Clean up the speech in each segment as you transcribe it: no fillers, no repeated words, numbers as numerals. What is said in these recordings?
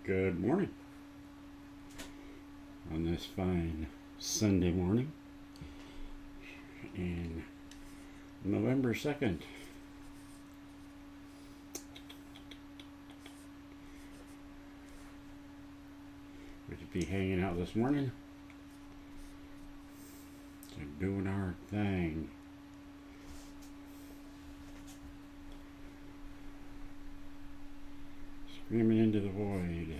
Good morning on this fine Sunday morning in November 2nd. We could be hanging out this morning, doing our thing. Screaming into the void.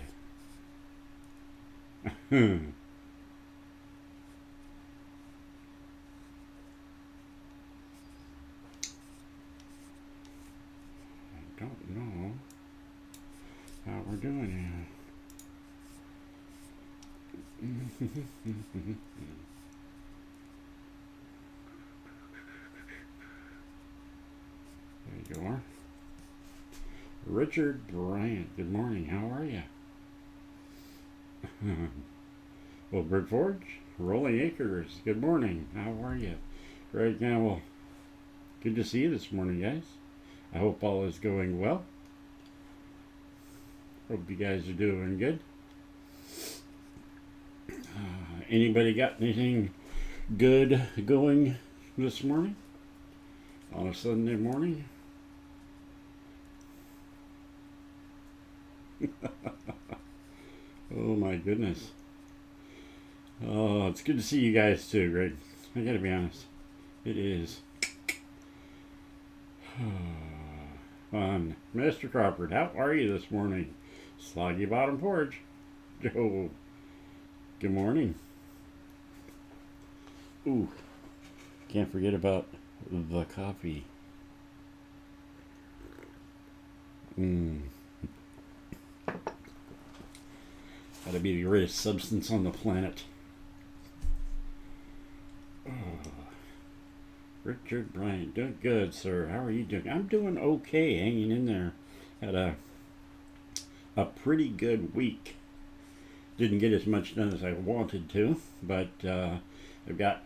I don't know how we're doing here. There you are. Richard Bryant, good morning. How are you? Well, Bird Forge, Rolling Acres, good morning. How are you? Right now, well, good to see you this morning, guys. I hope all is going well. Hope you guys are doing good. Anybody got anything good going this morning? On a Sunday morning? Oh my goodness. Oh, it's good to see you guys too, Greg. I gotta be honest. It is. Fun. Mr. Crawford, how are you this morning? Sloggy Bottom Porch. Joe. Good morning. Ooh. Can't forget about the coffee. Gotta be the greatest substance on the planet. Oh. Richard Bryant, doing good, sir. How are you doing? I'm doing okay, hanging in there. Had a pretty good week. Didn't get as much done as I wanted to, but I've got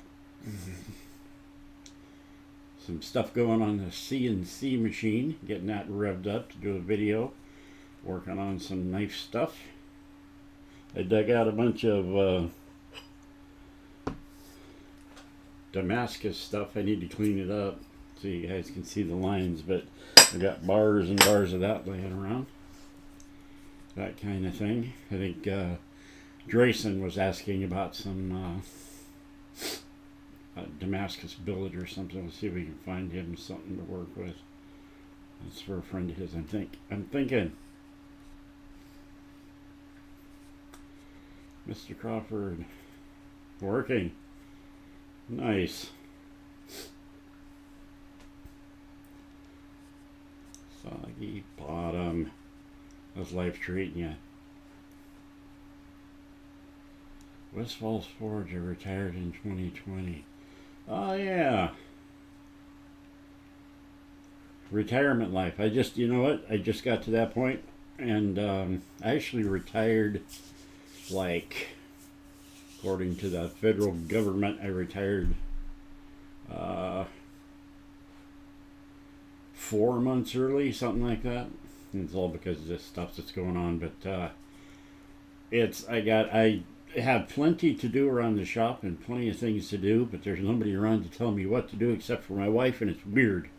some stuff going on the CNC machine, getting that revved up to do a video, working on some knife stuff. I dug out a bunch of Damascus stuff. I need to clean it up so you guys can see the lines, but I got bars and bars of that laying around. That kind of thing. I think Drayson was asking about some Damascus billet or something. We'll see if we can find him something to work with. That's for a friend of his. I'm thinking. Mr. Crawford, working. Nice. Soggy Bottom. How's life treating you? West Falls Forge, I retired in 2020. Oh, yeah. Retirement life. You know what? I just got to that point, and I actually retired, like, according to the federal government, I retired 4 months early, something like that. And it's all because of this stuff that's going on, but I have plenty to do around the shop and plenty of things to do, but there's nobody around to tell me what to do except for my wife, and it's weird.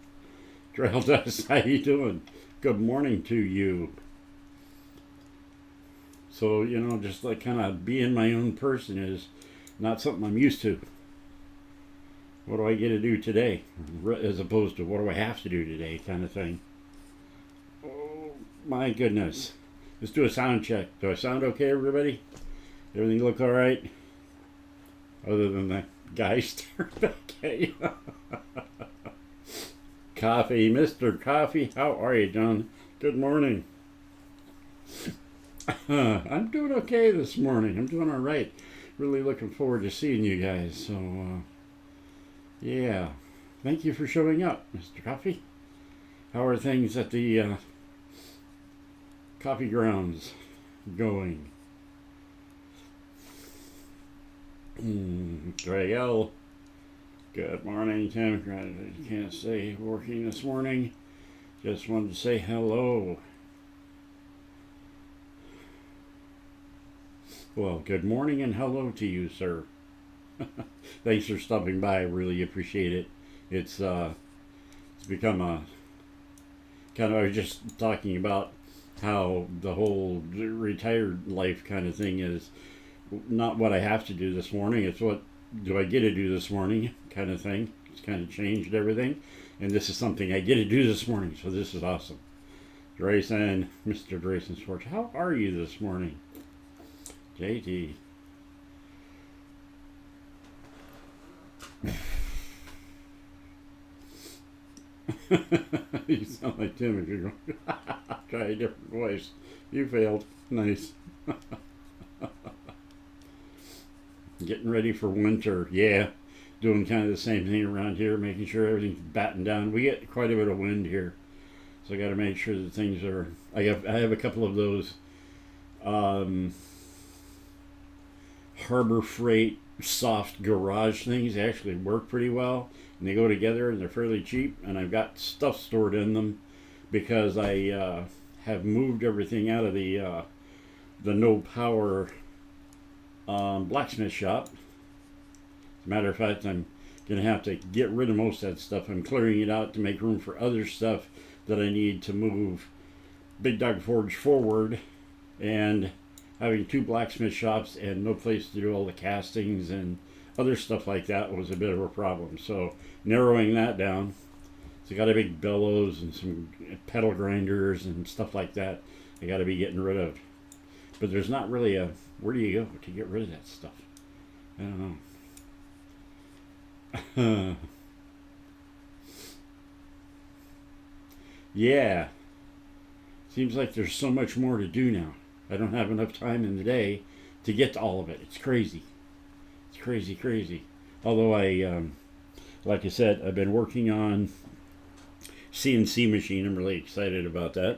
Trail Dust, how you doing? Good morning to you. So, you know, just like kind of being my own person is not something I'm used to. What do I get to do today? As opposed to what do I have to do today kind of thing. Oh, my goodness. Let's do a sound check. Do I sound okay, everybody? Everything look all right? Other than that guy staring back at you. Coffee, Mr. Coffee. How are you, John? Good morning. I'm doing okay this morning. I'm doing all right. Really looking forward to seeing you guys. So, yeah. Thank you for showing up, Mr. Coffee. How are things at the coffee grounds going? Greg L. Good morning, Tim. I can't say working this morning. Just wanted to say hello. Well, good morning and hello to you, sir. Thanks for stopping by. I really appreciate it. It's become a kind of. I was just talking about how the whole retired life kind of thing is not what I have to do this morning. It's what do I get to do this morning kind of thing. It's kind of changed everything, and this is something I get to do this morning. So this is awesome. Drayson, Mr. Drayson Schwartz, how are you this morning? JT. You sound like Tim if you're going try a different voice. You failed. Nice. Getting ready for winter. Yeah. Doing kind of the same thing around here, making sure everything's battened down. We get quite a bit of wind here. So I got to make sure that things are. I have a couple of those Harbor Freight soft garage things. They actually work pretty well, and they go together, and they're fairly cheap. And I've got stuff stored in them because I have moved everything out of the no power blacksmith shop. As a matter of fact, I'm gonna have to get rid of most of that stuff. I'm clearing it out to make room for other stuff that I need to move Big Dog Forge forward, and having two blacksmith shops and no place to do all the castings and other stuff like that was a bit of a problem. So narrowing that down. So I got a big bellows and some pedal grinders and stuff like that I got to be getting rid of. But there's not really a where do you go to get rid of that stuff? I don't know. Yeah. Seems like there's so much more to do now. I don't have enough time in the day to get to all of it. It's crazy. It's crazy, crazy. Although like I said, I've been working on CNC machine. I'm really excited about that.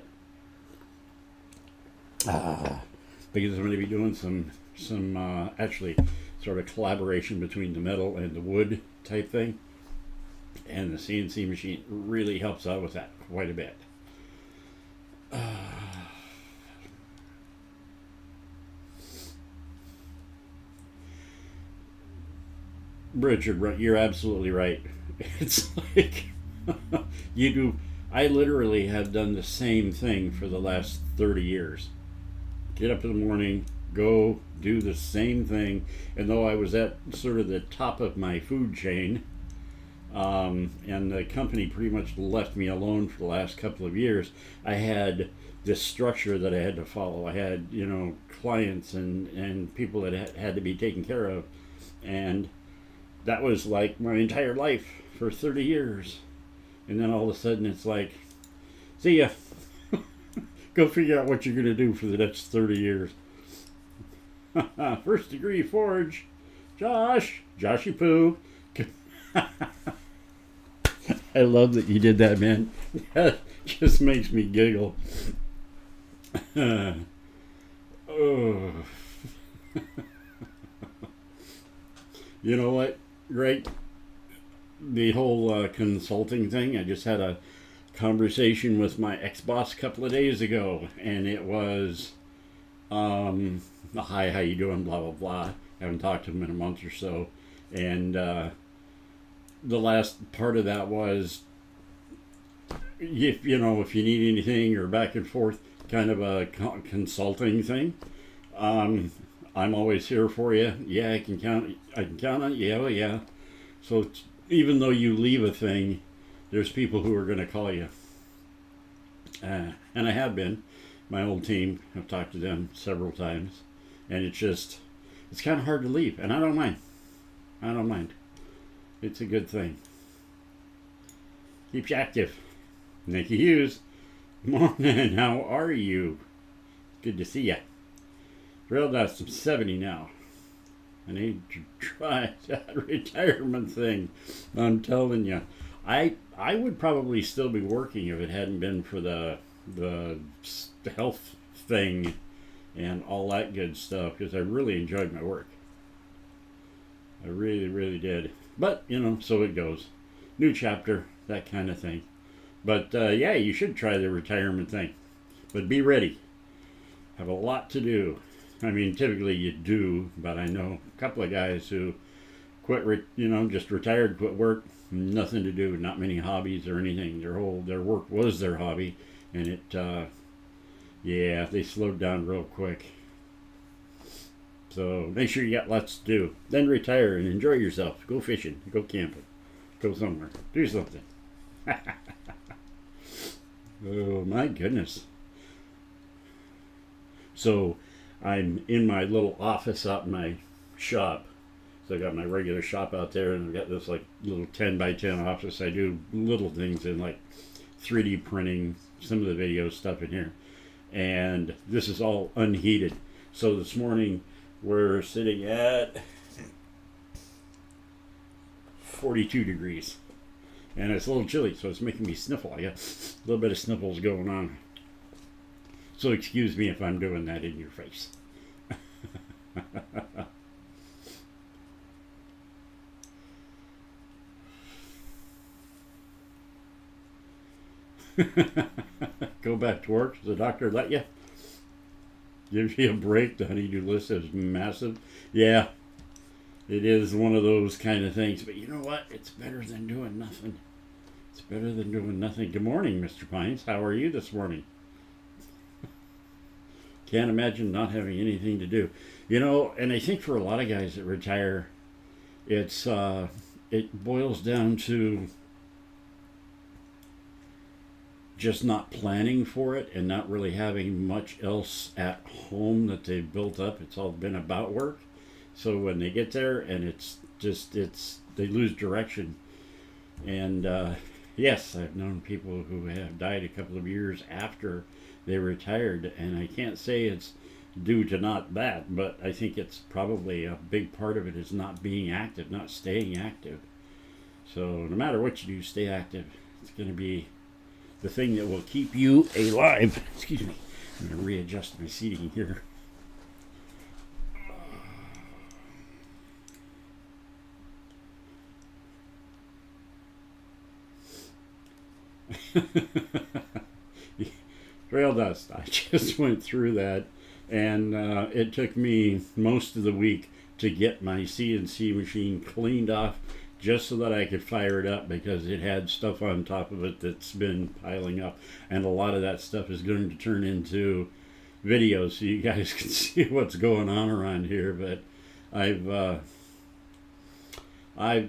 Because I'm going to be doing some actually sort of collaboration between the metal and the wood type thing. And the CNC machine really helps out with that quite a bit. Richard, you're absolutely right. It's like you do. I literally have done the same thing for the last 30 years. Get up in the morning, go do the same thing. And though I was at sort of the top of my food chain, and the company pretty much left me alone for the last couple of years, I had this structure that I had to follow. I had, clients and people that had to be taken care of. And that was like my entire life for 30 years. And then all of a sudden it's like, see ya. Go figure out what you're going to do for the next 30 years. First degree forge. Joshy Poo. I love that you did that, man. That just makes me giggle. Oh. You know what, Greg? The whole consulting thing, I just had a conversation with my ex-boss a couple of days ago, and it was, hi, how you doing, blah, blah, blah. Haven't talked to him in a month or so. And the last part of that was, if you need anything or back and forth, kind of a consulting thing. I'm always here for you. Yeah, I can count on you. Yeah, well, yeah. So even though you leave a thing, there's people who are going to call you. And I have been. My old team, I've talked to them several times. And it's kind of hard to leave. And I don't mind. It's a good thing. Keeps you active. Nikki Hughes. Morning, how are you? Good to see ya. Real dust, I'm 70 now. I need to try that retirement thing. I'm telling you. I would probably still be working if it hadn't been for the health thing and all that good stuff, because I really enjoyed my work. I really, really did. But, so it goes. New chapter, that kind of thing. But, yeah, you should try the retirement thing. But be ready. Have a lot to do. I mean, typically you do, but I know a couple of guys who quit, just retired, quit work, nothing to do, not many hobbies or anything. Their work was their hobby, and yeah, they slowed down real quick. So make sure you got lots to do. Then retire and enjoy yourself. Go fishing, go camping, go somewhere, do something. Oh my goodness. So I'm in my little office out in my shop. So I got my regular shop out there, and I've got this like little 10 by 10 office. I do little things in like 3D printing, some of the video stuff in here. And this is all unheated. So this morning we're sitting at 42 degrees. And it's a little chilly, so it's making me sniffle. I got a little bit of sniffles going on. So excuse me if I'm doing that in your face. Go back to work. Does the doctor let you? Give you a break? The honeydew list is massive. Yeah, it is one of those kind of things. But you know what? It's better than doing nothing. It's better than doing nothing. Good morning, Mr. Pines. How are you this morning? Can't imagine not having anything to do. And I think for a lot of guys that retire, it boils down to just not planning for it and not really having much else at home that they've built up. It's all been about work. So when they get there and they lose direction. And yes, I've known people who have died a couple of years after they retired, and I can't say it's due to not that, but I think it's probably a big part of it is not being active, not staying active. So no matter what you do, stay active. It's going to be the thing that will keep you alive. Excuse me. I'm going to readjust my seating here. Trail dust. I just went through that, and it took me most of the week to get my CNC machine cleaned off just so that I could fire it up, because it had stuff on top of it that's been piling up, and a lot of that stuff is going to turn into videos so you guys can see what's going on around here. But I've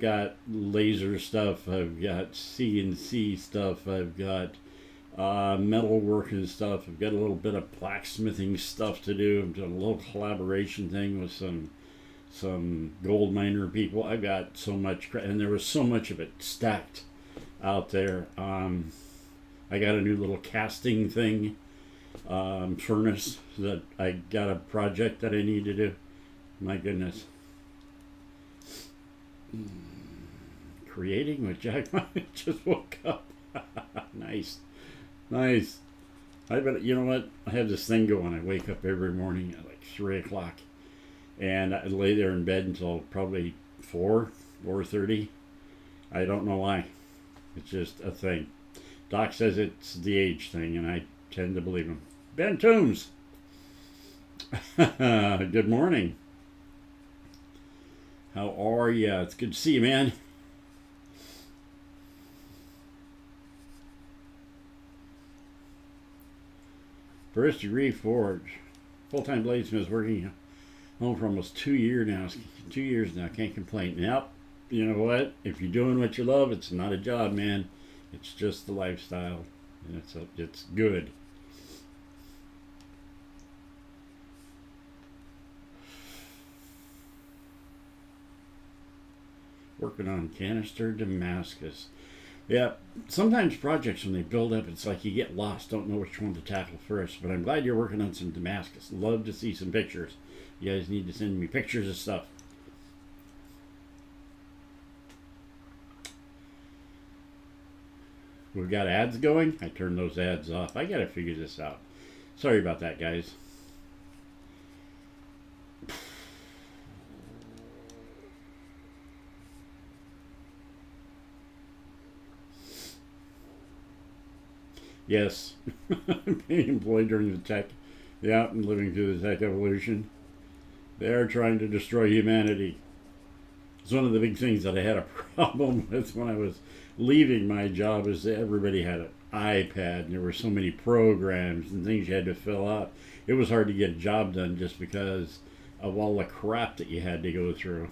got laser stuff, I've got CNC stuff, I've got metal working stuff, I've got a little bit of blacksmithing stuff to do. I'm doing a little collaboration thing with some gold miner people. I've got so much, and there was so much of it stacked out there. I got a new little casting thing, furnace that I got a project that I need to do. My goodness. Creating with Jack. Just woke up. Nice. You know what? I have this thing going. I wake up every morning at like 3 o'clock, and I lay there in bed until probably 4:30. I don't know why. It's just a thing. Doc says it's the age thing, and I tend to believe him. Ben Toombs. Good morning. How are you? It's good to see you, man. First degree forge. Full-time bladesmith, working home for almost 2 years now. 2 years now. Can't complain. Yep. You know what? If you're doing what you love, it's not a job, man. It's just the lifestyle, and it's good. Working on canister Damascus. Yeah, sometimes projects, when they build up, it's like you get lost, don't know which one to tackle first. But I'm glad you're working on some Damascus. Love to see some pictures. You guys need to send me pictures of stuff. We've got ads going. I turned those ads off. I gotta figure this out. Sorry about that, guys. Yes, being employed during the tech. Yeah, I'm living through the tech evolution. They're trying to destroy humanity. It's one of the big things that I had a problem with when I was leaving my job is that everybody had an iPad and there were so many programs and things you had to fill out. It was hard to get a job done just because of all the crap that you had to go through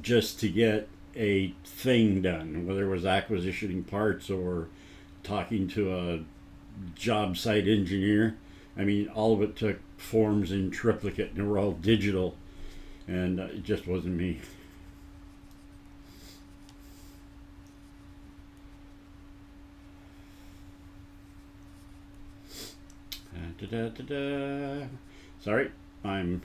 just to get a thing done, whether it was acquisitioning parts or talking to a job site engineer. I mean, all of it took forms in triplicate and they were all digital, and it just wasn't me. Da, da, da, da. Sorry, I'm.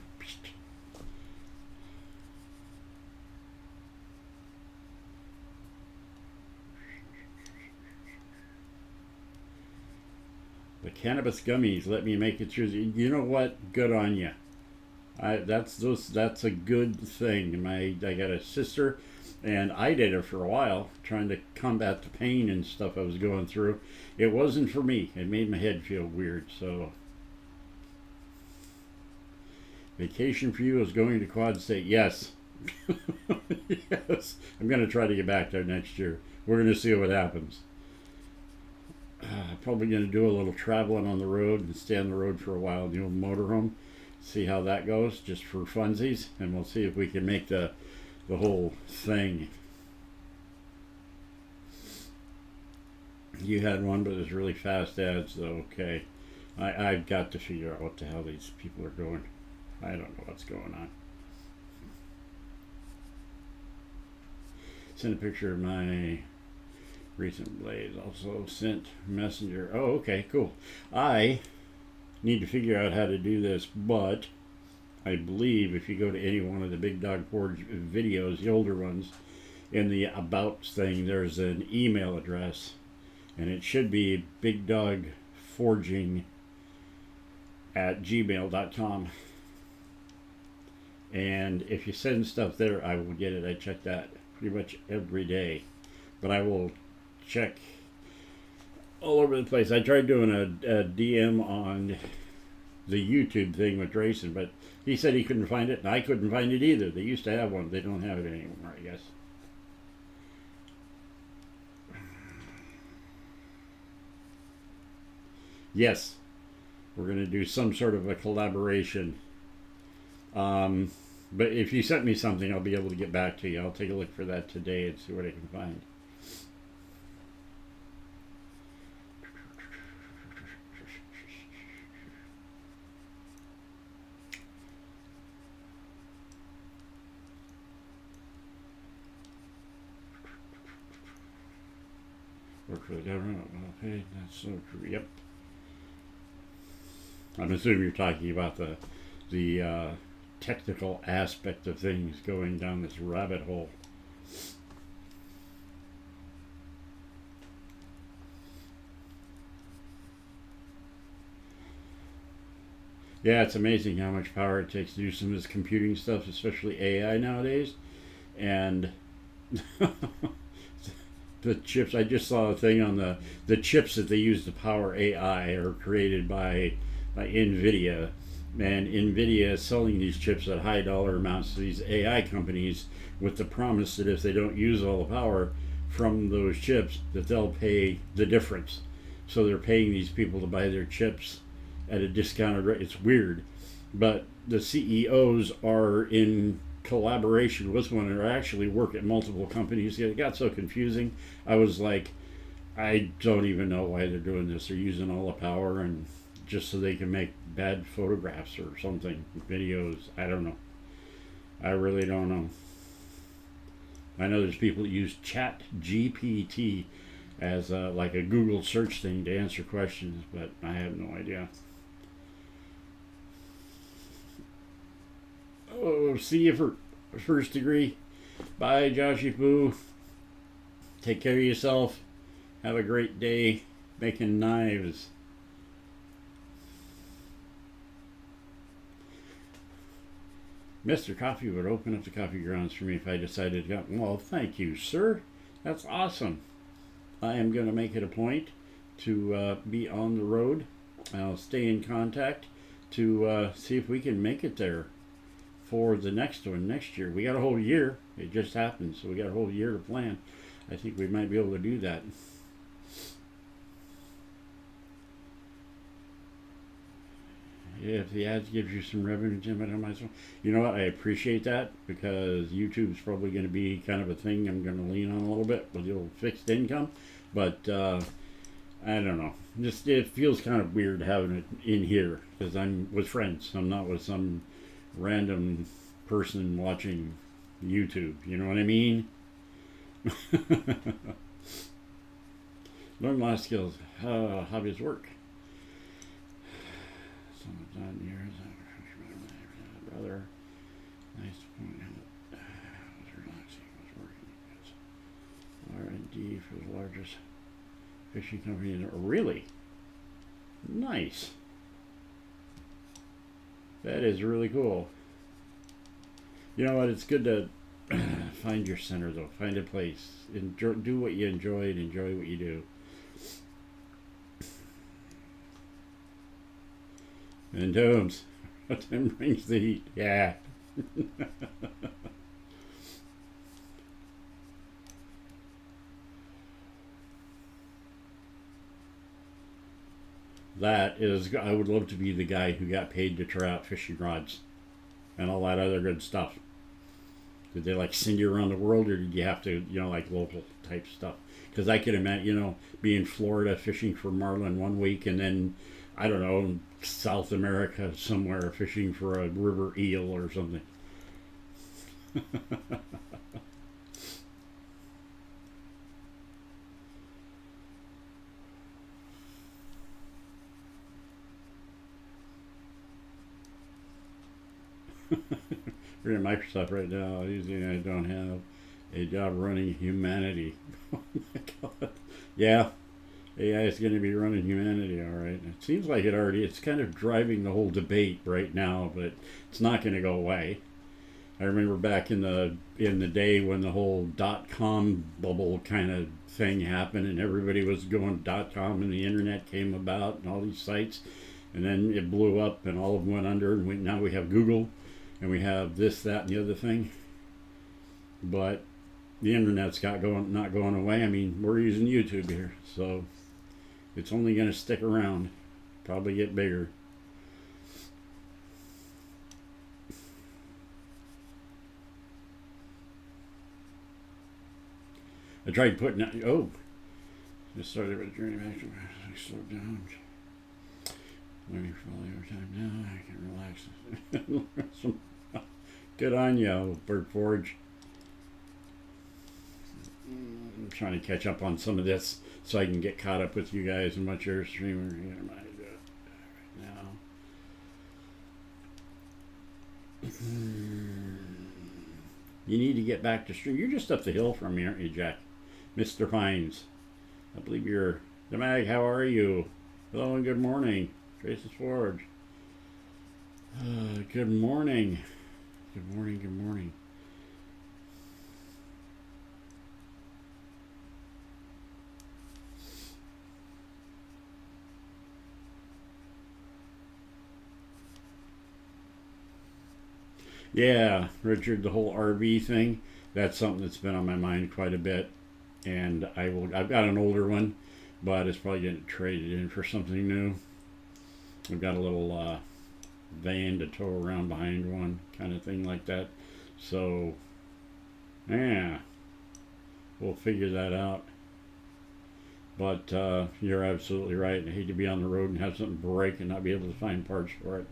The cannabis gummies let me make it through. You know what? Good on you. That's a good thing. I got a sister, and I did it for a while, trying to combat the pain and stuff I was going through. It wasn't for me. It made my head feel weird. So, vacation for you is going to Quad State. Yes, yes. I'm going to try to get back there next year. We're going to see what happens. Probably going to do a little traveling on the road and stay on the road for a while in the old motorhome. See how that goes, just for funsies, and we'll see if we can make the whole thing. You had one, but it was really fast ads, though. Okay, I've got to figure out what the hell these people are doing. I don't know what's going on. Send a picture of my recent blaze. Also sent messenger. Oh, okay, cool. I need to figure out how to do this, but I believe if you go to any one of the Big Dog Forge videos, the older ones, in the About thing, there's an email address, and it should be bigdogforging@gmail.com. And if you send stuff there, I will get it. I check that pretty much every day, but I will check all over the place. I tried doing a DM on the YouTube thing with Drayson, but he said he couldn't find it, and I couldn't find it either. They used to have one. They don't have it anymore, I guess. Yes, we're going to do some sort of a collaboration. But if you sent me something, I'll be able to get back to you. I'll take a look for that today and see what I can find. Work for the government. Okay, that's so true. Yep. I'm assuming you're talking about the technical aspect of things going down this rabbit hole. Yeah, it's amazing how much power it takes to do some of this computing stuff, especially AI nowadays. And the chips, I just saw a thing on the chips that they use to power AI are created by NVIDIA. And NVIDIA is selling these chips at high dollar amounts to these AI companies with the promise that if they don't use all the power from those chips, that they'll pay the difference. So they're paying these people to buy their chips at a discounted rate. It's weird. But the CEOs are in collaboration with one another, actually work at multiple companies. It got so confusing. I was like, I don't even know why they're doing this. They're using all the power and just so they can make bad photographs or something, videos. I don't know. I really don't know. I know there's people that use Chat GPT as like a Google search thing to answer questions, but I have no idea. Oh, see you for first degree. Bye, Joshy Poo. Take care of yourself. Have a great day making knives. Mr. Coffee would open up the coffee grounds for me if I decided to go. Well, thank you, sir. That's awesome. I am going to make it a point to be on the road. I'll stay in contact. to see if we can make it there for the next one next year. We got a whole year. It just happened, so we got a whole year to plan. I think we might be able to do that. Yeah, if the ads gives you some revenue, Jim, I might as well. You know what? I appreciate that because YouTube's probably going to be kind of a thing I'm going to lean on a little bit with the old fixed income. But I don't know. Just it feels kind of weird having it in here because I'm with friends. I'm not with some random person watching YouTube. You know what I mean? Learn life skills. Hobbies work. On years, brother. Nice point. Was relaxing. Was working. R&D for the largest fishing company in the world. Really? Nice. That is really cool. You know what? It's good to find your center, though. Find a place. Enjoy, do what you enjoy, and enjoy what you do. And Domes, what time brings the heat? Yeah. That is, I would love to be the guy who got paid to try out fishing rods and all that other good stuff. Did they like send you around the world, or did you have to, like local type stuff? Because I could imagine, be in Florida fishing for marlin one week and then, I don't know, South America somewhere fishing for a river eel or something. We're in Microsoft right now. Usually I don't have a job running humanity. Oh my God. Yeah. AI is going to be running humanity, all right. It seems like it's kind of driving the whole debate right now, but it's not going to go away. I remember back in the day when the whole .com bubble kind of thing happened and everybody was going .com and the internet came about and all these sites, and then it blew up and all of them went under, and now we have Google and we have this, that, and the other thing. But the internet's not going away. I mean, we're using YouTube here, so it's only going to stick around, probably get bigger. I tried putting out, just started with a journey back to I slowed down. Learning for all the overtime now, I can relax. Good on you, Bird Forge. I'm trying to catch up on some of this so I can get caught up with you guys and what you're streaming right now. You need to get back to stream. You're just up the hill from me, aren't you, Jack? Mr. Pines. I believe you're the Mag. How are you? Hello and good morning. Trace's Forge. Good morning. Good morning. Good morning. Yeah, Richard, the whole RV thing, that's something that's been on my mind quite a bit. And I've got an older one, but it's probably getting traded in for something new. I've got a little van to tow around behind one, kind of thing like that. So, yeah, we'll figure that out. But you're absolutely right. I hate to be on the road and have something break and not be able to find parts for it.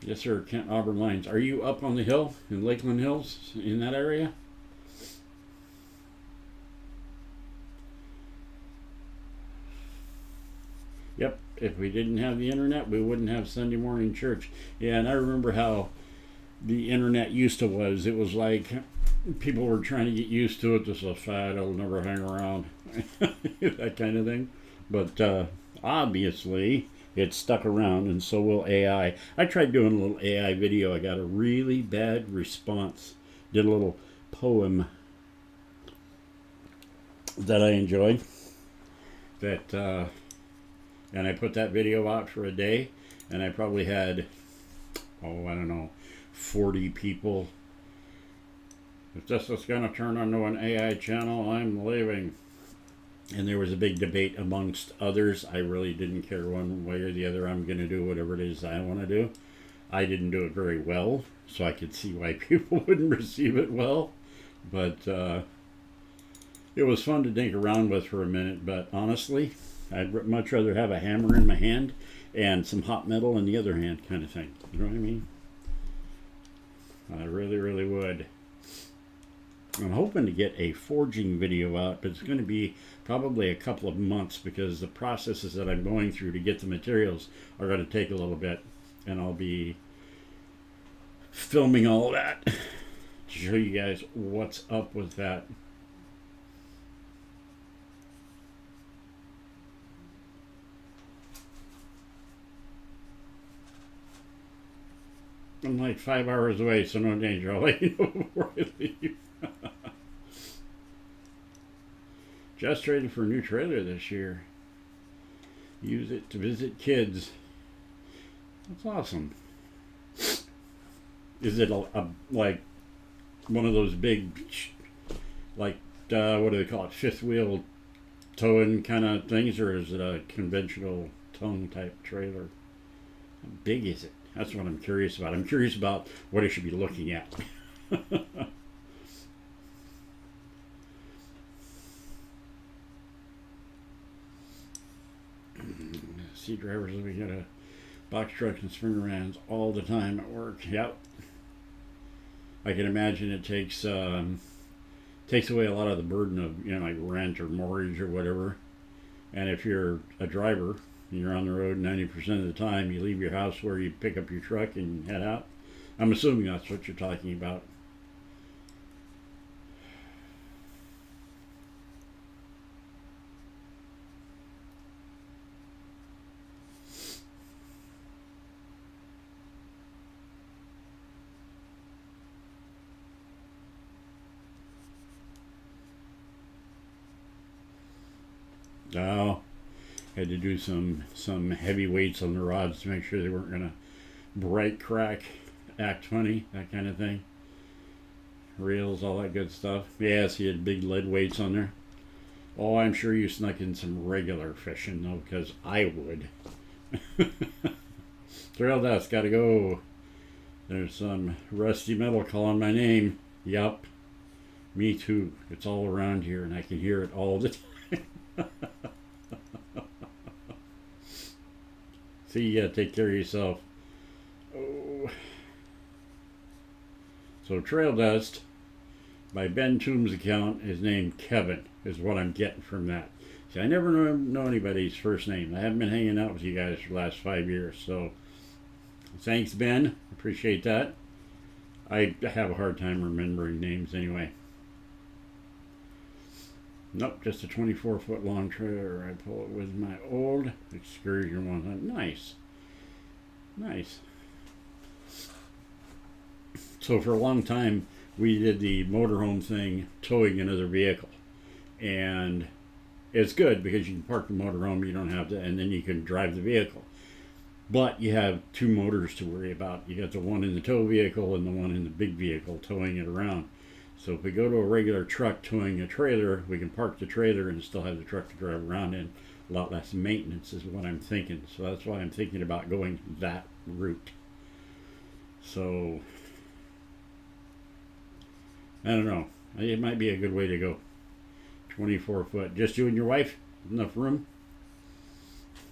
Yes, sir. Kent Auburn Lines. Are you up on the hill in Lakeland Hills in that area? Yep. If we didn't have the internet, we wouldn't have Sunday morning church. Yeah, and I remember how the internet used to was. It was like people were trying to get used to it. This is a fad. It'll never hang around. That kind of thing. But obviously, it stuck around, and so will AI. I tried doing a little AI video. I got a really bad response. Did a little poem that I enjoyed. And I put that video out for a day, and I probably had, oh, I don't know, 40 people. If this is going to turn into an AI channel, I'm leaving. And there was a big debate amongst others. I really didn't care one way or the other. I'm going to do whatever it is I want to do. I didn't do it very well, so I could see why people wouldn't receive it well. But it was fun to dink around with for a minute. But honestly, I'd much rather have a hammer in my hand and some hot metal in the other hand, kind of thing. You know what I mean? I really, really would. I'm hoping to get a forging video out, but it's going to be probably a couple of months because the processes that I'm going through to get the materials are going to take a little bit, and I'll be filming all of that to show you guys what's up with that. I'm like 5 hours away, so no danger. I'll let you know before I leave. Just traded for a new trailer this year. Use it to visit kids. That's awesome. Is it like one of those big, like, what do they call it, fifth wheel towing kind of things, or is it a conventional tongue type trailer? How big is it? That's what I'm curious about. I'm curious about what I should be looking at. See drivers looking at a box trucks and sprinter vans all the time at work. Yep. I can imagine it takes away a lot of the burden of, like rent or mortgage or whatever. And if you're a driver, you're on the road 90% of the time, you leave your house where you pick up your truck and head out. I'm assuming that's what you're talking about. Oh, had to do some heavy weights on the rods to make sure they weren't going to break, crack, act funny, that kind of thing. Reels, all that good stuff. Yes, he had big lead weights on there. Oh, I'm sure you snuck in some regular fishing, though, because I would. Trail dust, gotta go. There's some rusty metal calling my name. Yup. Me too. It's all around here, and I can hear it all the time. See, you gotta take care of yourself. Oh. So Trail Dust, by Ben Toombs' account, is named Kevin, is what I'm getting from that. See, I never know anybody's first name. I haven't been hanging out with you guys for the last 5 years, so thanks, Ben. Appreciate that. I have a hard time remembering names anyway. Nope, just a 24-foot long trailer. I pull it with my old Excursion 100. Nice. Nice. So for a long time, we did the motorhome thing, towing another vehicle. And it's good because you can park the motorhome, you don't have to, and then you can drive the vehicle. But you have two motors to worry about. You got the one in the tow vehicle and the one in the big vehicle towing it around. So if we go to a regular truck towing a trailer, we can park the trailer and still have the truck to drive around in. A lot less maintenance is what I'm thinking. So that's why I'm thinking about going that route. So, I don't know. It might be a good way to go. 24 foot. Just you and your wife? Enough room?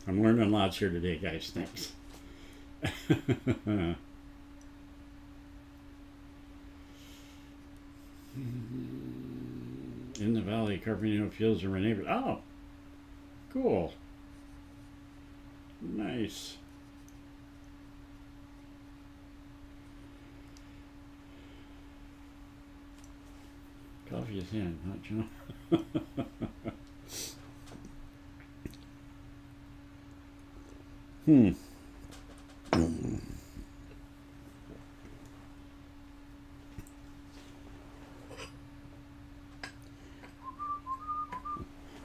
I'm learning lots here today, guys. Thanks. In the valley, Carpentino Fields are my neighbors. Oh, cool. Nice. Coffee is in, not John.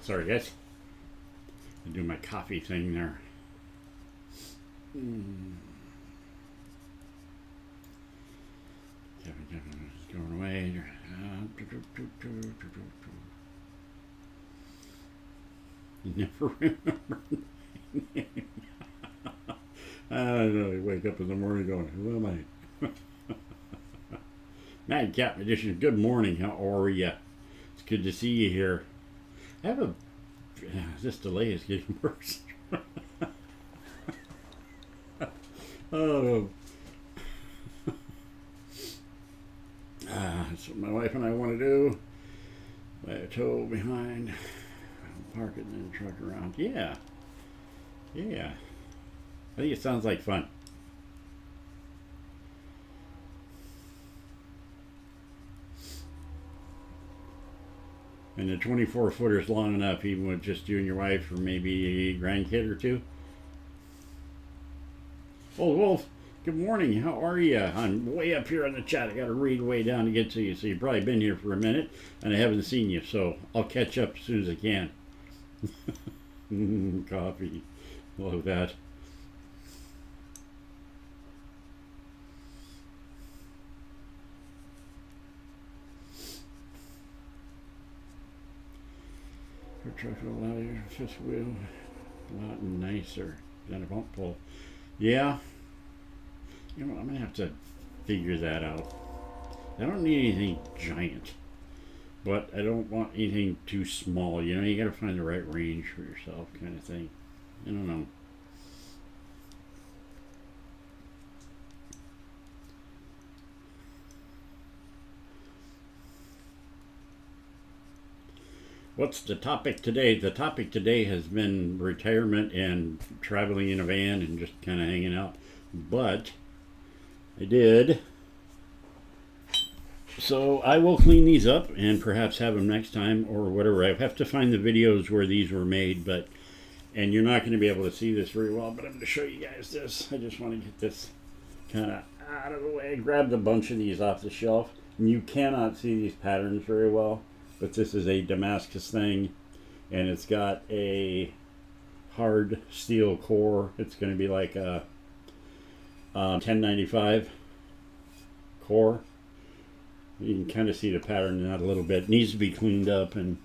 Sorry, guys. I do my coffee thing there. Going away. Never remember. I don't know. You wake up in the morning going, who am I? Madcap Magician, good morning. How are you? It's good to see you here. I have a. This delay is getting worse. Oh. That's what my wife and I want to do. Lay a tow behind, park it, and then truck around. Yeah. Yeah. I think it sounds like fun. And the 24 footer is long enough, even with just you and your wife, or maybe a grandkid or two. Old Wolf, good morning. How are you? I'm way up here on the chat. I got to read way down to get to you. So you've probably been here for a minute, and I haven't seen you. So I'll catch up as soon as I can. Coffee. Love that. Her truck will allow your fifth wheel a lot nicer than a bump pull. Yeah. You know, I'm going to have to figure that out. I don't need anything giant, but I don't want anything too small. You know, you got to find the right range for yourself, kind of thing. I don't know. What's the topic today? The topic today has been retirement and traveling in a van and just kind of hanging out. But I did. So I will clean these up and perhaps have them next time or whatever. I have to find the videos where these were made, and you're not going to be able to see this very well, but I'm going to show you guys this. I just want to get this kind of out of the way. I grabbed a bunch of these off the shelf, and you cannot see these patterns very well. But this is a Damascus thing, and it's got a hard steel core. It's going to be like a 1095 core. You can kind of see the pattern in that a little bit. It needs to be cleaned up and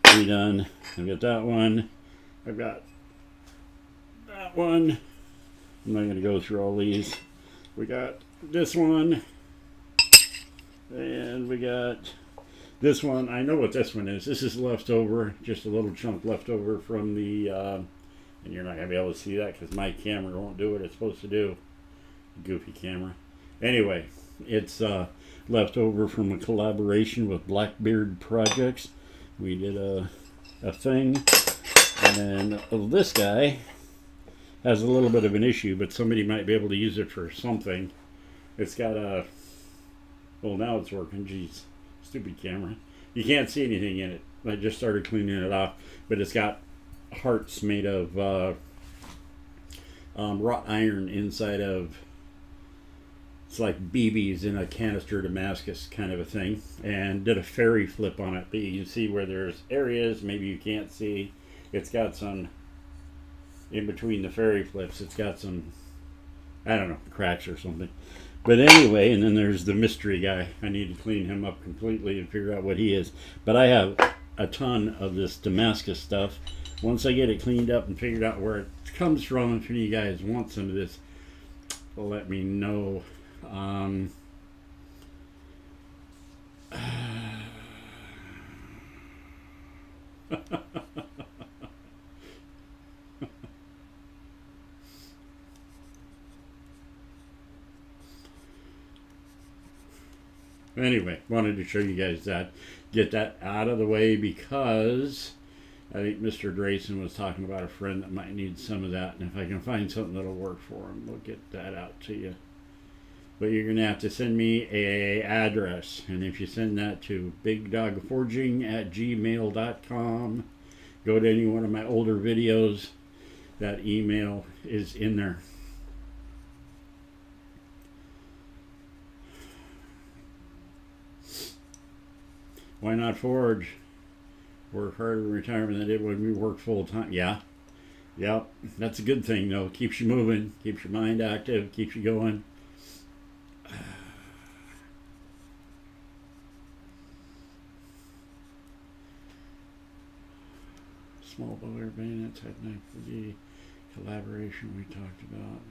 redone. I've got that one. I've got that one. I'm not going to go through all these. We got this one, and we got this one. I know what this one is. This is leftover, just a little chunk left over from the, and you're not going to be able to see that because my camera won't do what it's supposed to do. Goofy camera. Anyway, it's left over from a collaboration with Blackbeard Projects. We did a thing, and then this guy has a little bit of an issue, but somebody might be able to use it for something. It's got a, well, now it's working. Jeez. Stupid camera. You can't see anything in it. I just started cleaning it off, but it's got hearts made of wrought iron inside of, it's like BBs in a canister Damascus kind of a thing, and did a fairy flip on it. But you can see where there's areas maybe you can't see. It's got some, in between the fairy flips, it's got some, I don't know, cracks or something. But anyway, and then there's the mystery guy. I need to clean him up completely and figure out what he is. But I have a ton of this Damascus stuff. Once I get it cleaned up and figured out where it comes from, if any of you guys want some of this, let me know. Anyway, wanted to show you guys that. Get that out of the way because I think Mr. Drayson was talking about a friend that might need some of that. And if I can find something that'll work for him, we'll get that out to you. But you're going to have to send me a address. And if you send that to bigdogforging@gmail.com, go to any one of my older videos. That email is in there. Why not forge? Work harder in retirement than I did when we worked full time. Yeah, Yep, that's a good thing though. Keeps you moving, keeps your mind active, keeps you going. Small bow air bayonet technique, collaboration we talked about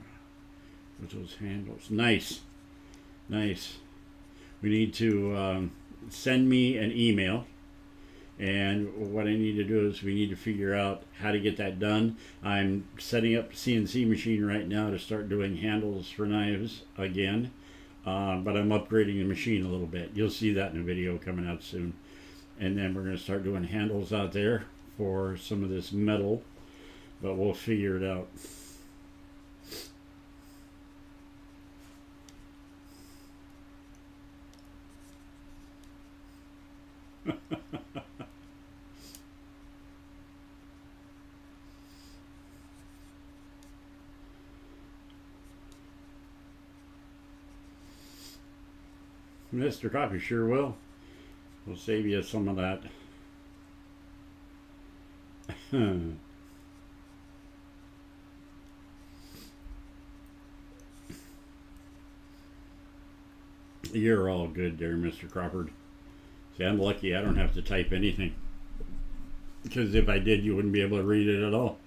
with those handles. Nice, nice. We need to send me an email, and what I need to do is we need to figure out how to get that done. I'm setting up a CNC machine right now to start doing handles for knives again, but I'm upgrading the machine a little bit. You'll see that in a video coming out soon. And then we're going to start doing handles out there for some of this metal, but we'll figure it out. Mr. Coffee sure will. We'll save you some of that. You're all good there, Mr. Crawford. See, I'm lucky I don't have to type anything. Because if I did, you wouldn't be able to read it at all.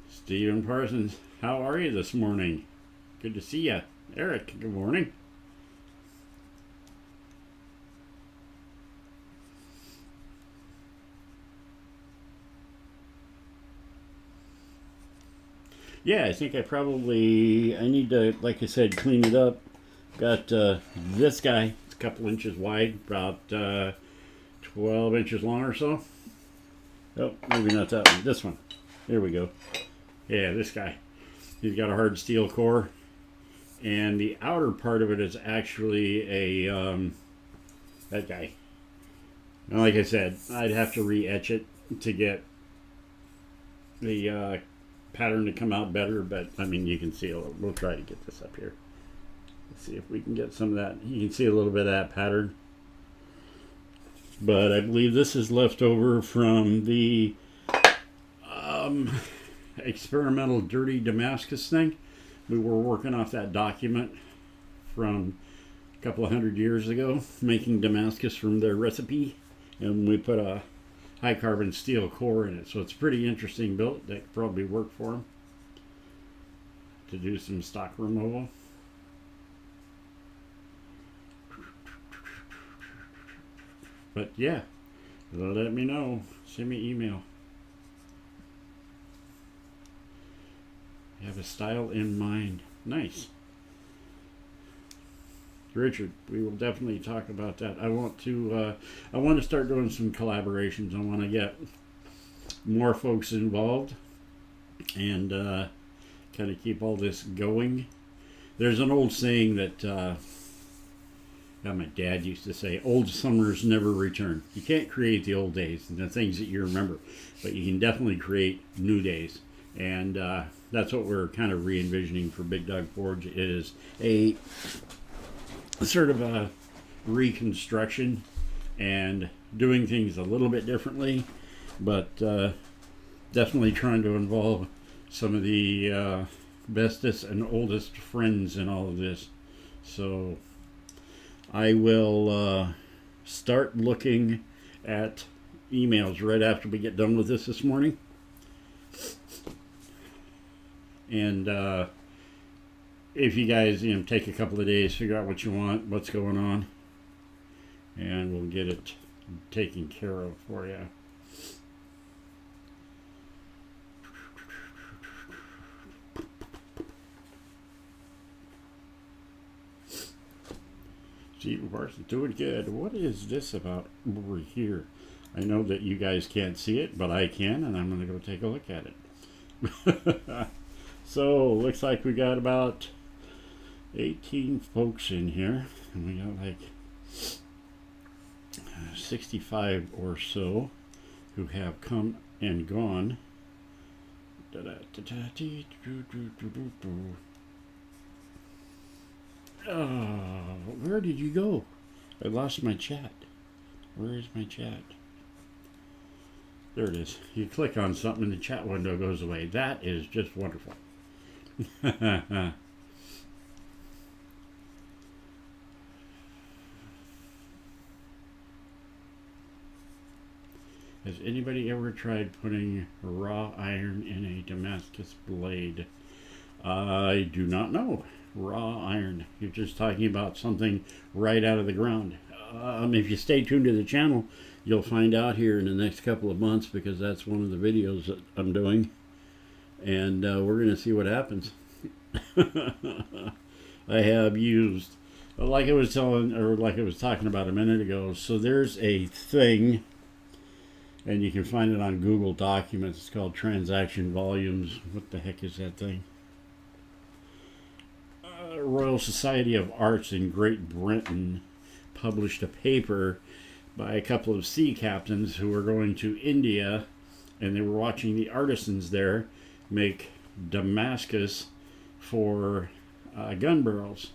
Stephen Parsons, how are you this morning? Good to see you. Eric, good morning. Yeah, I think I need to, like I said, clean it up. Got this guy, it's a couple inches wide, about 12 inches long or so. Oh, maybe not that one. This one. There we go. Yeah, this guy. He's got a hard steel core, and the outer part of it is actually a that guy. Now, like I said, I'd have to re-etch it to get the pattern to come out better, but I mean, you can see a little. We'll try to get this up here. Let's see if we can get some of that. You can see a little bit of that pattern, but I believe this is left over from the experimental dirty Damascus thing. We were working off that document from a couple of 100 years ago, making Damascus from their recipe, and we put a high carbon steel core in it, so it's a pretty interesting build that could probably work for them to do some stock removal. But yeah, let me know. Send me an email. You have a style in mind. Nice. Richard, we will definitely talk about that. I want to start doing some collaborations. I want to get more folks involved and kind of keep all this going. There's an old saying that my dad used to say, old summers never return. You can't create the old days and the things that you remember, but you can definitely create new days. And that's what we're kind of re-envisioning for Big Dog Forge, is a sort of a reconstruction and doing things a little bit differently, but definitely trying to involve some of the bestest and oldest friends in all of this. So I will start looking at emails right after we get done with this morning. And if you guys, take a couple of days, figure out what you want, what's going on, and we'll get it taken care of for you. Stephen Parsons, doing good. What is this about over here? I know that you guys can't see it, but I can, and I'm going to go take a look at it. So, looks like we got about 18 folks in here, and we got like 65 or so who have come and gone. Where did you go? I lost my chat. Where is my chat? There it is. You click on something and the chat window goes away. That is just wonderful. Has anybody ever tried putting raw iron in a Damascus blade? I do not know. Raw iron. You're just talking about something right out of the ground. If you stay tuned to the channel, you'll find out here in the next couple of months, because that's one of the videos that I'm doing. And we're going to see what happens. I have used, like I was talking about a minute ago, so there's a thing, and you can find it on Google Documents. It's called transaction volumes. What the heck is that thing? Royal Society of Arts in Great Britain published a paper by a couple of sea captains who were going to India, and they were watching the artisans there make Damascus for gun barrels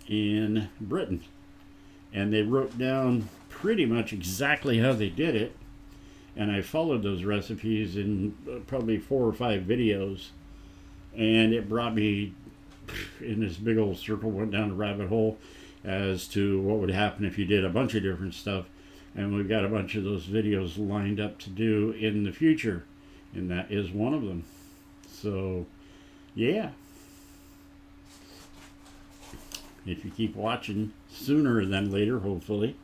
in Britain. And they wrote down pretty much exactly how they did it, and I followed those recipes in probably 4 or 5 videos, and it brought me in this big old circle, went down a rabbit hole as to what would happen if you did a bunch of different stuff. And we've got a bunch of those videos lined up to do in the future, and that is one of them. So yeah, if you keep watching, sooner than later, hopefully.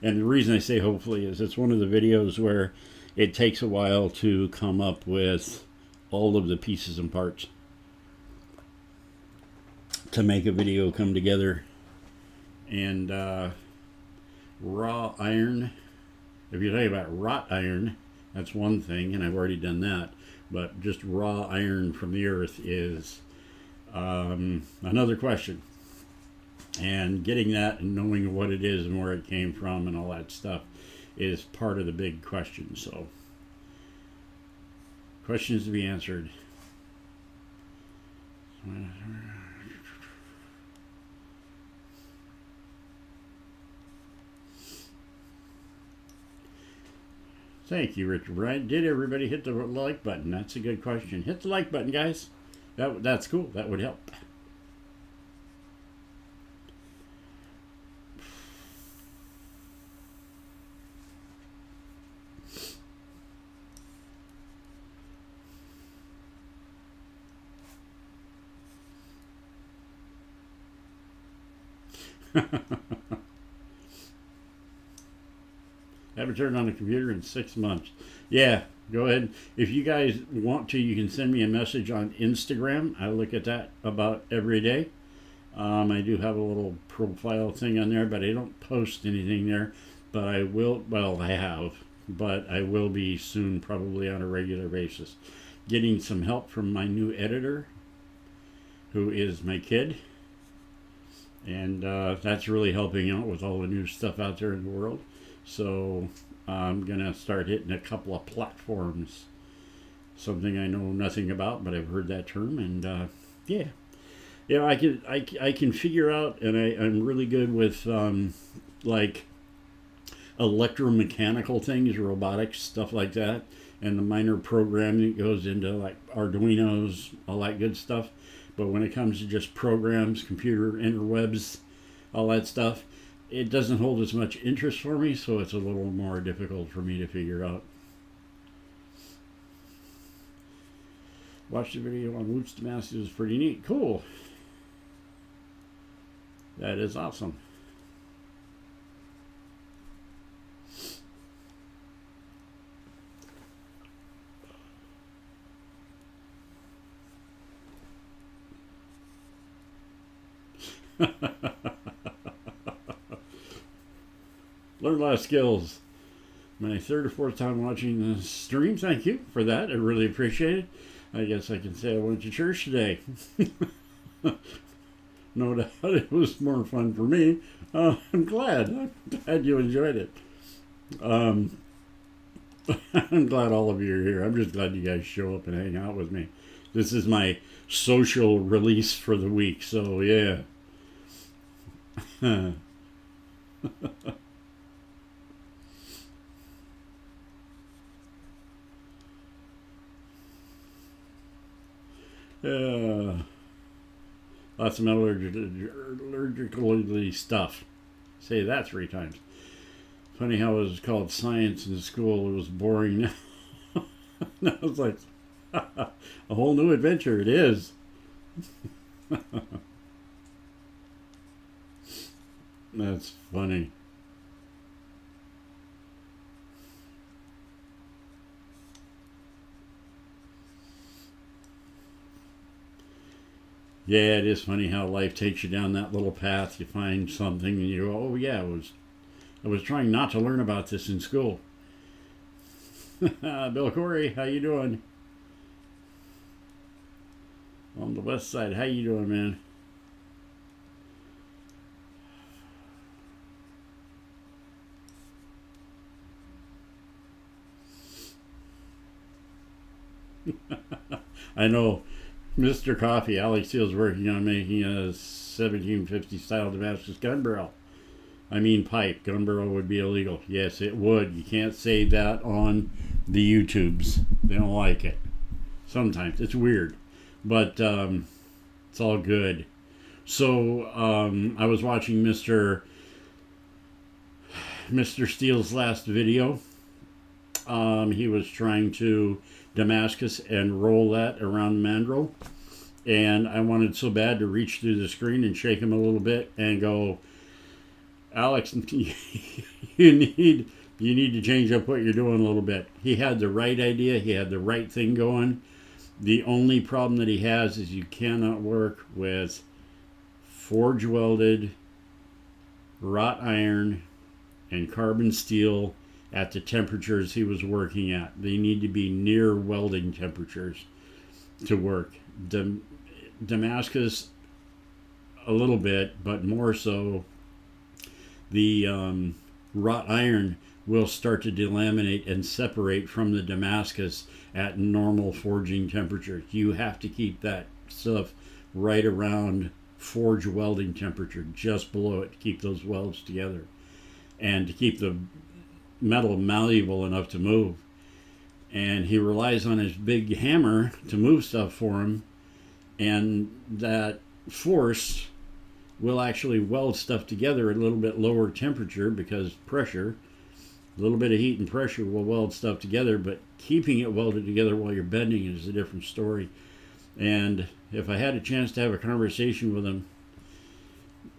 And the reason I say hopefully is it's one of the videos where it takes a while to come up with all of the pieces and parts to make a video come together. And raw iron, if you're talking about wrought iron, that's one thing, and I've already done that. But just raw iron from the earth is another question. And getting that and knowing what it is and where it came from and all that stuff is part of the big question. So, questions to be answered. Thank you, Richard Bryant. Did everybody hit the like button? That's a good question. Hit the like button, guys. That's cool. That would help. Haven't turned on the computer in 6 months. Yeah, go ahead. If you guys want to, you can send me a message on Instagram. I look at that about every day. I do have a little profile thing on there, but I don't post anything there. But I will, well, I have, but I will be soon, probably on a regular basis. Getting some help from my new editor, who is my kid. And that's really helping out with all the new stuff out there in the world. So I'm going to start hitting a couple of platforms. Something I know nothing about, but I've heard that term. And yeah. Yeah, I can figure out, and I'm really good with like electromechanical things, robotics, stuff like that. And the minor programming that goes into like Arduinos, all that good stuff. But when it comes to just programs, computer interwebs, all that stuff, it doesn't hold as much interest for me, so it's a little more difficult for me to figure out. Watched the video on Roots Damascus. It was pretty neat. Cool. That is awesome. Learned a lot of skills. My 3rd or 4th time watching the stream. Thank you for that. I really appreciate it. I guess I can say I went to church today. No doubt it was more fun for me. I'm glad. I'm glad you enjoyed it. I'm glad all of you are here. I'm just glad you guys show up and hang out with me. This is my social release for the week. So yeah. uh, lots of metallurgical stuff. Say that 3 times. Funny how it was called science in school. It was boring now. I was like, a whole new adventure. It is. That's funny. Yeah, it is funny how life takes you down that little path. You find something and you go, oh yeah, I was trying not to learn about this in school. Bill Corey, how you doing? On the west side, how you doing, man? I know Mr. Coffee, Alex Steele's working on making a 1750 style Damascus gun barrel. I mean pipe. Gun barrel would be illegal. Yes, it would. You can't say that on the YouTubes. They don't like it. Sometimes. It's weird. But it's all good. So I was watching Mr. Steele's last video. He was trying to Damascus and roll that around the mandrel. And I wanted so bad to reach through the screen and shake him a little bit and go, Alex, you need to change up what you're doing a little bit. He had the right idea. He had the right thing going. The only problem that he has is you cannot work with forge welded wrought iron and carbon steel at the temperatures he was working at. They need to be near welding temperatures to work. Damascus, a little bit, but more so, the wrought iron will start to delaminate and separate from the Damascus at normal forging temperatures. You have to keep that stuff right around forge welding temperature, just below it, to keep those welds together and to keep the metal malleable enough to move. And he relies on his big hammer to move stuff for him, and that force will actually weld stuff together at a little bit lower temperature because pressure, a little bit of heat and pressure will weld stuff together, but keeping it welded together while you're bending is a different story. And if I had a chance to have a conversation with him,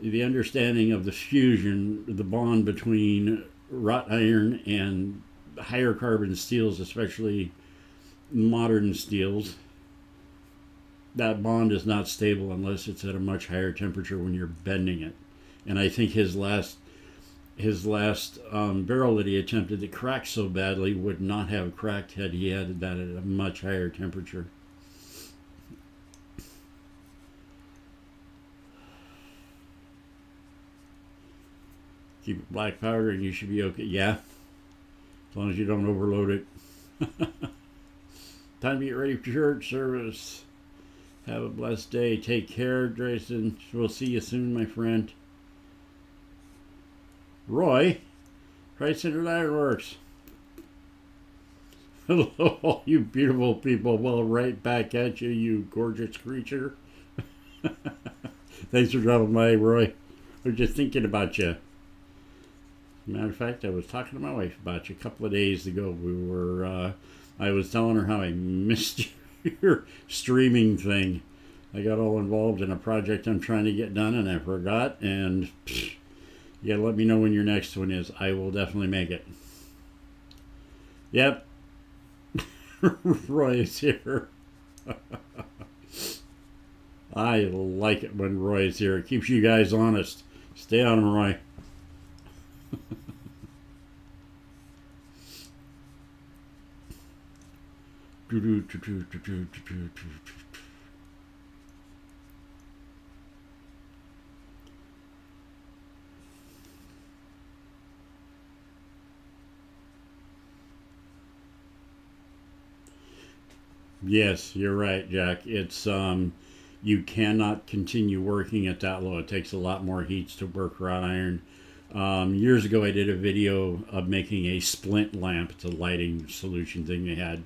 the understanding of the fusion, the bond between wrought iron and higher carbon steels, especially modern steels, that bond is not stable unless it's at a much higher temperature when you're bending it. And I think his last barrel that he attempted that cracked so badly would not have cracked had he had that at a much higher temperature. Keep it black powder and you should be okay. Yeah, as long as you don't overload it. Time to get ready for church service. Have a blessed day. Take care, Drayson. We'll see you soon, my friend. Roy, Christ-Centered Ironworks. Hello, all you beautiful people. Well, right back at you, you gorgeous creature. Thanks for dropping by, Roy. I was just thinking about you. Matter of fact, I was talking to my wife about you a couple of days ago. I was telling her how I missed your streaming thing. I got all involved in a project I'm trying to get done, and I forgot. And you gotta let me know when your next one is. I will definitely make it. Yep. Roy is here. I like it when Roy is here. It keeps you guys honest. Stay on him, Roy. Yes, you're right, Jack. It's you cannot continue working at that low. It takes a lot more heats to work wrought iron. Years ago, I did a video of making a splint lamp. It's a lighting solution thing they had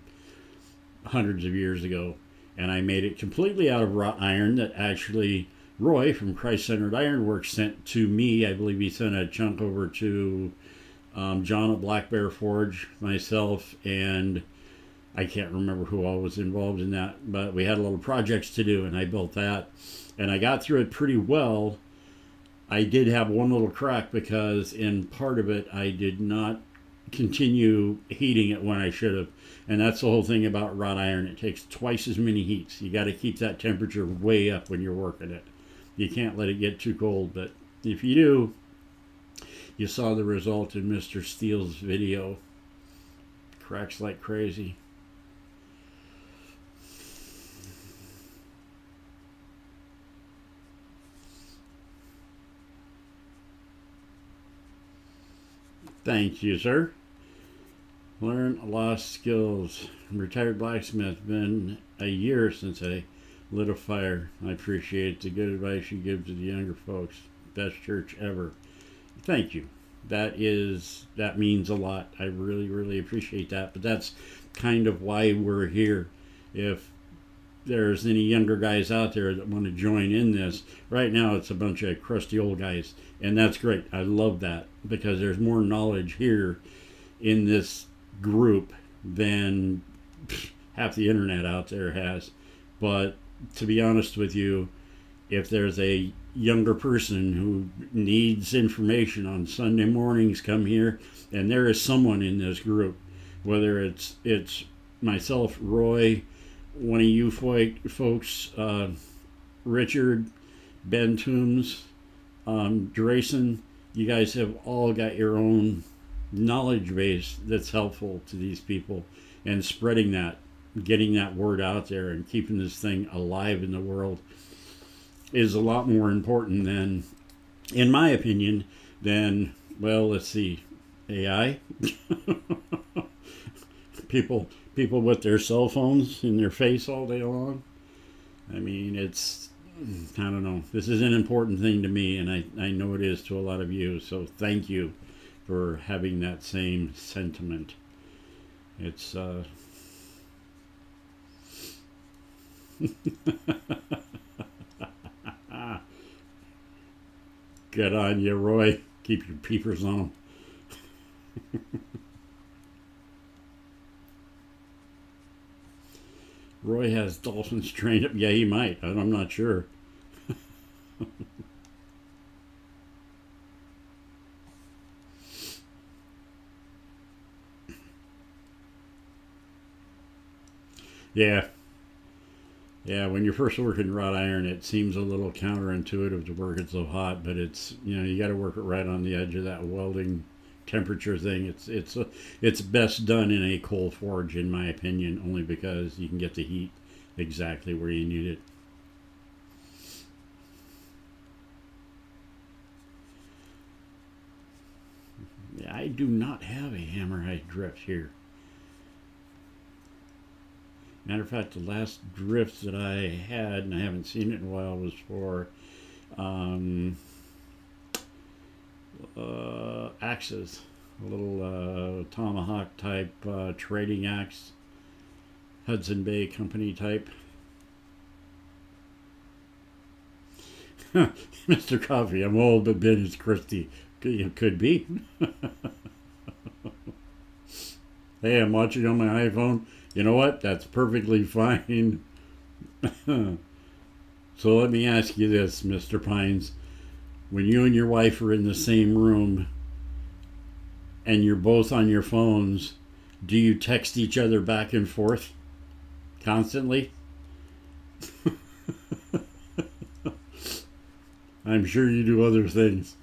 hundreds of years ago. And I made it completely out of wrought iron that actually Roy from Christ-Centered Ironworks sent to me. I believe he sent a chunk over to John at Black Bear Forge, myself, and I can't remember who all was involved in that, but we had a little projects to do, and I built that, and I got through it pretty well. I did have one little crack because in part of it, I did not continue heating it when I should have, and that's the whole thing about wrought iron. It takes twice as many heats. You got to keep that temperature way up when you're working it. You can't let it get too cold, but if you do, you saw the result in Mr. Steele's video. Cracks like crazy. Thank you, sir. Learn lost skills. Retired blacksmith. Been a year since I lit a fire. I appreciate the good advice you give to the younger folks. Best church ever. Thank you. That means a lot. I really, really appreciate that. But that's kind of why we're here. If there's any younger guys out there that want to join in this, right now it's a bunch of crusty old guys. And that's great. I love that because there's more knowledge here in this group than half the internet out there has. But to be honest with you, if there's a younger person who needs information on Sunday mornings, come here, and there is someone in this group, whether it's myself, Roy, one of you folks, Richard, Ben Toombs, Drayson. You guys have all got your own knowledge base that's helpful to these people, and spreading that, getting that word out there, and keeping this thing alive in the world is a lot more important than, in my opinion, than, well, let's see, AI. people with their cell phones in their face all day long. I mean, I don't know. This is an important thing to me, and I know it is to a lot of you. So thank you for having that same sentiment. It's good on you, Roy. Keep your peepers on. Roy has dolphins trained up. Yeah, he might. I'm not sure. Yeah. Yeah, when you're first working wrought iron, it seems a little counterintuitive to work it so hot, but it's, you got to work it right on the edge of that welding temperature thing. It's best done in a coal forge, in my opinion, only because you can get the heat exactly where you need it. Yeah, I do not have a hammerhead drift here. Matter of fact, the last drift that I had, and I haven't seen it in a while, was for axes. A little tomahawk type trading axe, Hudson Bay Company type. Mr. Coffee, I'm old, but Ben is Christy. Could be. Hey, I'm watching on my iPhone. You know what? That's perfectly fine. So let me ask you this, Mr. Pines. When you and your wife are in the same room and you're both on your phones, do you text each other back and forth constantly? I'm sure you do other things.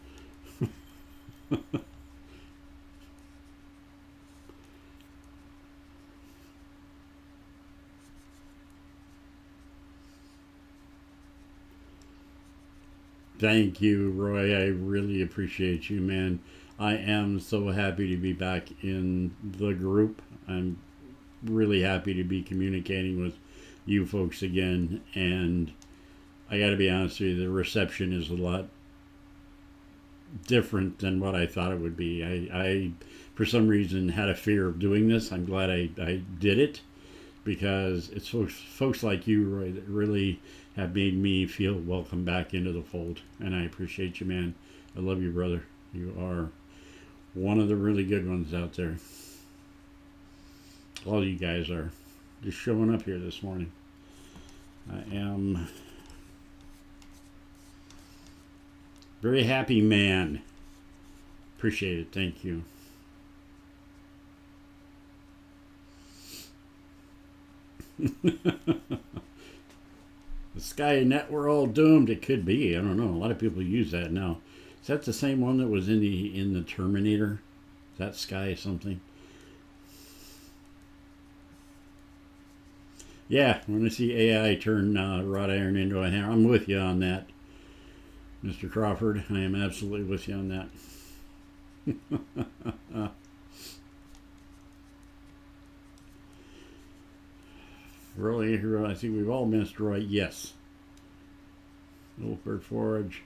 Thank you, Roy. I really appreciate you, man. I am so happy to be back in the group. I'm really happy to be communicating with you folks again. And I got to be honest with you, the reception is a lot different than what I thought it would be. I for some reason, had a fear of doing this. I'm glad I did it, because it's folks like you, Roy, that really have made me feel welcome back into the fold. And I appreciate you, man. I love you, brother. You are one of the really good ones out there. All you guys are just showing up here this morning. I am very happy, man. Appreciate it. Thank you. The Skynet, we're all doomed. It could be. I don't know. A lot of people use that now. Is that the same one that was in the Terminator? Is that Sky something? Yeah, when I see AI turn wrought iron into a hammer, I'm with you on that, Mr. Crawford. I am absolutely with you on that. Really, I think we've all missed Roy. Yes. Wolford Forge.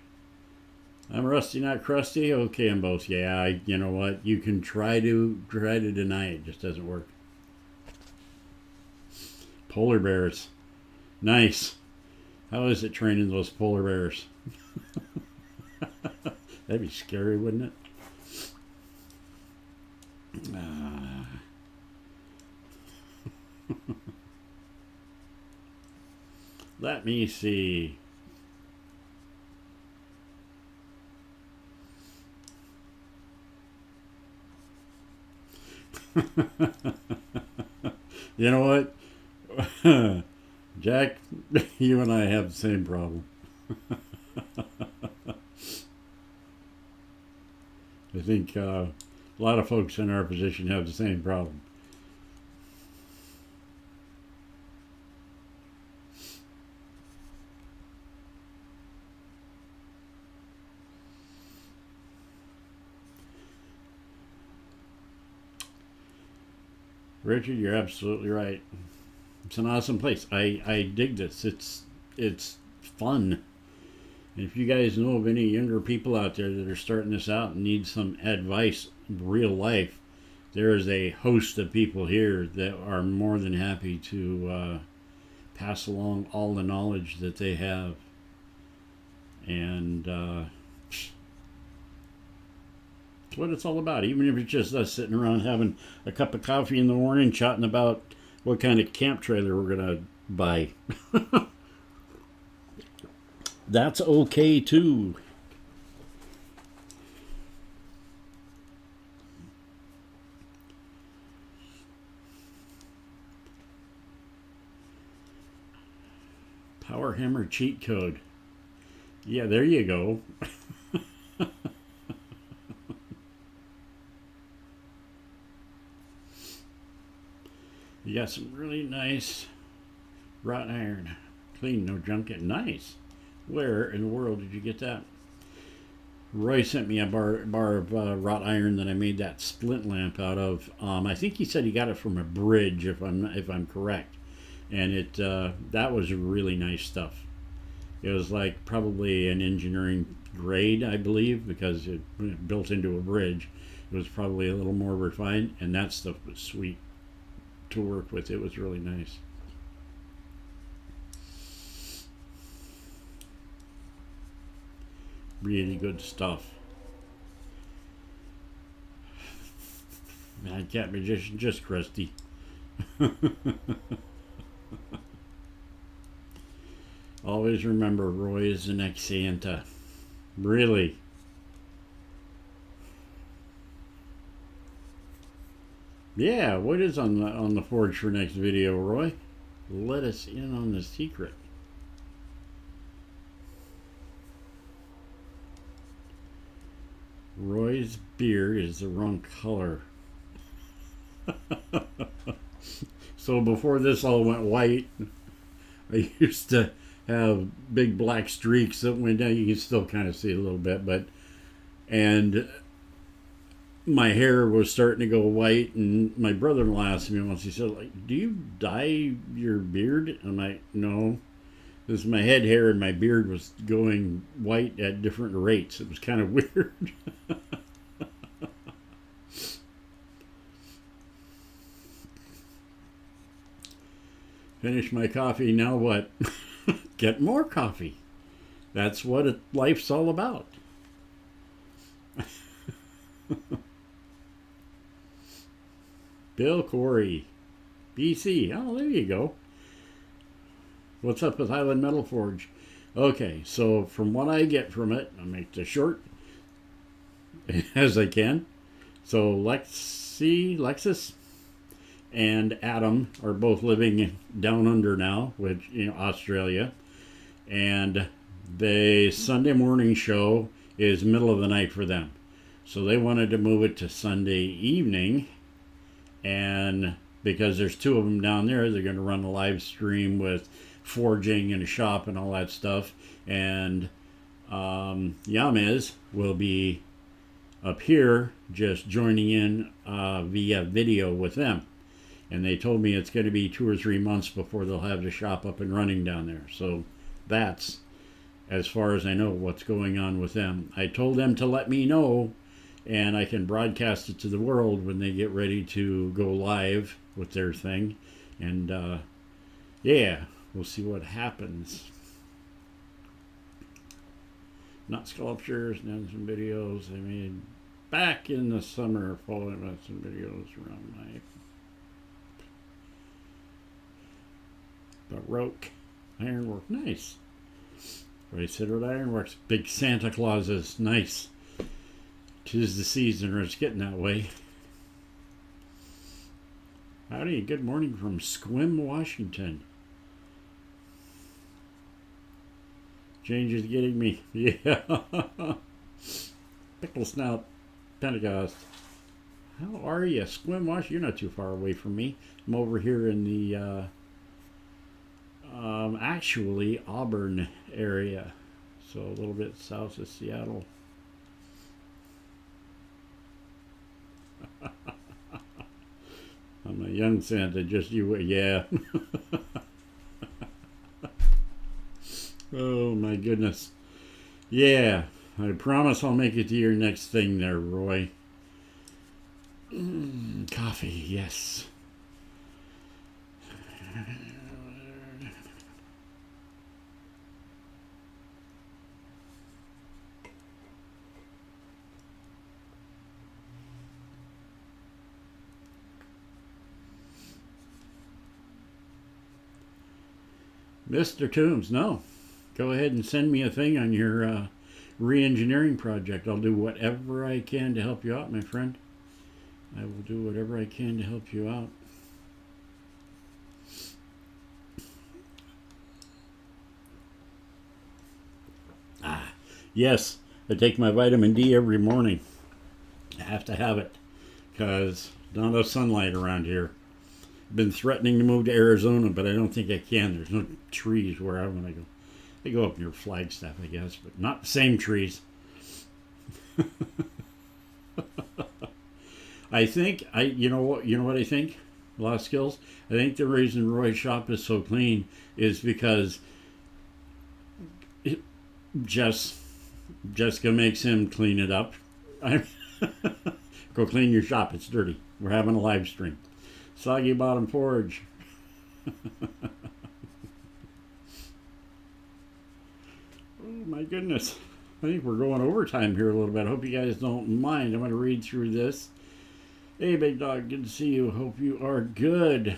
I'm rusty, not crusty. Okay, I'm both. Yeah, you know what? You can try to deny it. Just doesn't work. Polar bears. Nice. How is it training those polar bears? That'd be scary, wouldn't it? Let me see. You know what? Jack, you and I have the same problem. I think a lot of folks in our position have the same problem. Richard, you're absolutely right. It's an awesome place. I dig this. It's fun. And if you guys know of any younger people out there that are starting this out and need some advice in real life, there is a host of people here that are more than happy to pass along all the knowledge that they have. And it's what it's all about. Even if it's just us sitting around having a cup of coffee in the morning, chatting about what kind of camp trailer we're going to buy. That's okay too. Power Hammer cheat code. Yeah, there you go. You got some really nice wrought iron. Clean, no junk. Nice. Where in the world did you get that? Roy sent me a bar of wrought iron that I made that splint lamp out of. I think he said he got it from a bridge, if I'm correct. And it that was really nice stuff. It was like probably an engineering grade, I believe, because it built into a bridge. It was probably a little more refined, and that stuff was sweet to work with. It was really nice. Really good stuff. Man, cat magician, just crusty. Always remember, Roy is the next Santa. Really. Yeah, what is on the forge for next video, Roy? Let us in on the secret. Roy's beard is the wrong color. So before this all went white, I used to have big black streaks that went down. You can still kind of see a little bit, and my hair was starting to go white, and my brother-in-law asked me once, he said, like, do you dye your beard? I'm like, no. This my head hair and my beard was going white at different rates. It was kind of weird. Finish my coffee. Now what? Get more coffee. That's what life's all about. Bill Corey, BC. Oh, there you go. What's up with Highland Metal Forge? Okay, so from what I get from it, I'll make this short as I can. So Lexus and Adam are both living down under now, which, Australia. And the Sunday morning show is middle of the night for them. So they wanted to move it to Sunday evening. And because there's two of them down there, they're going to run a live stream with forging and a shop and all that stuff. And Yamez will be up here just joining in via video with them. And they told me it's going to be 2 or 3 months before they'll have the shop up and running down there. So that's, as far as I know, what's going on with them. I told them to let me know, and I can broadcast it to the world when they get ready to go live with their thing. And yeah, we'll see what happens. Not sculptures, now some videos I made back in the summer, following about some videos around my Baroque ironwork. Nice. I said what ironwork's big Santa Clauses. Nice. 'Tis the season, or it's getting that way. Howdy, good morning from Squim, Washington. Change is getting me. Yeah. Pickle Snout, Pentecost. How are you? Squim, Washington. You're not too far away from me. I'm over here in the actually Auburn area. So a little bit south of Seattle. I'm a young Santa, just you, yeah. Oh my goodness. Yeah, I promise I'll make it to your next thing there, Roy. Coffee, yes. Mr. Toombs, no. Go ahead and send me a thing on your re-engineering project. I'll do whatever I can to help you out, my friend. I will do whatever I can to help you out. Yes, I take my vitamin D every morning. I have to have it because not enough sunlight around here. Been threatening to move to Arizona, but I don't think I can. There's no trees where I want to go. They go up near Flagstaff, I guess, but not the same trees. I think you know what I think? Lost skills. I think the reason Roy's shop is so clean is because Jessica makes him clean it up. Go clean your shop. It's dirty. We're having a live stream. Soggy Bottom Forge. Oh my goodness. I think we're going overtime here a little bit. I hope you guys don't mind. I'm going to read through this. Hey, Big Dog. Good to see you. Hope you are good.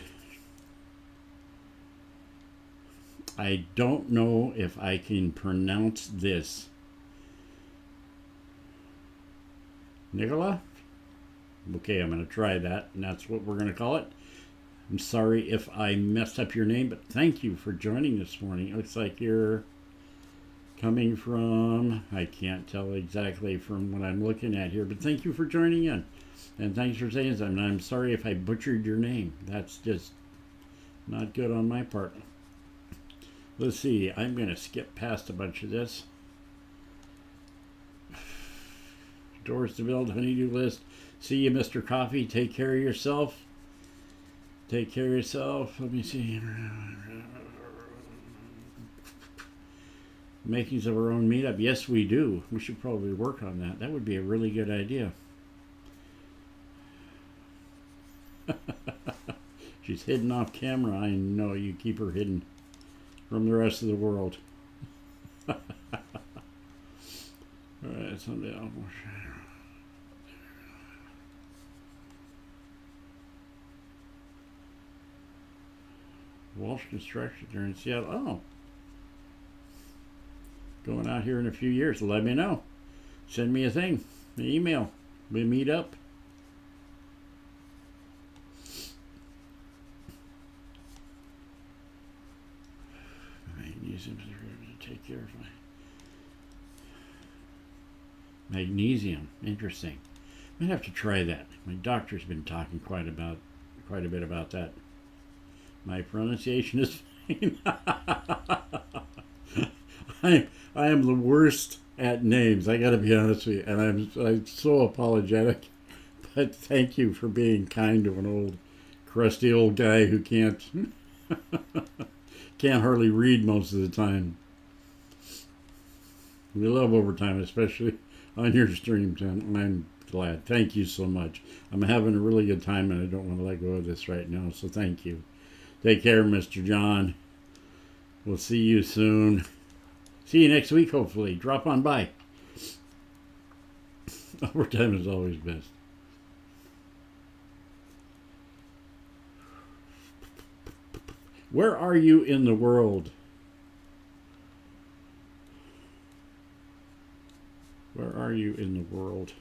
I don't know if I can pronounce this. Nicola? Okay, I'm going to try that, and that's what we're going to call it. I'm sorry if I messed up your name, but thank you for joining this morning. It looks like you're coming from, I can't tell exactly from what I'm looking at here, but thank you for joining in. And thanks for saying something. I'm sorry if I butchered your name. That's just not good on my part. Let's see. I'm going to skip past a bunch of this. Doors to build, honeydew list. See you, Mr. Coffee. Take care of yourself. Take care of yourself. Let me see. Makings of our own meetup. Yes, we do. We should probably work on that. That would be a really good idea. She's hidden off camera. I know you keep her hidden from the rest of the world. Alright, someday I'll... Walsh Construction there in Seattle. Oh. Going out here in a few years. Let me know. Send me a thing. An email. We meet up. Magnesium to take care of my magnesium. Interesting. Might have to try that. My doctor's been talking quite a bit about that. My pronunciation is fine. I am the worst at names. I got to be honest with you, and I'm so apologetic. But thank you for being kind to an old, crusty old guy who can't hardly read most of the time. We love overtime, especially on your streams, and I'm glad. Thank you so much. I'm having a really good time, and I don't want to let go of this right now. So thank you. Take care, Mr. John. We'll see you soon. See you next week, hopefully. Drop on by. Overtime is always best. Where are you in the world? Where are you in the world?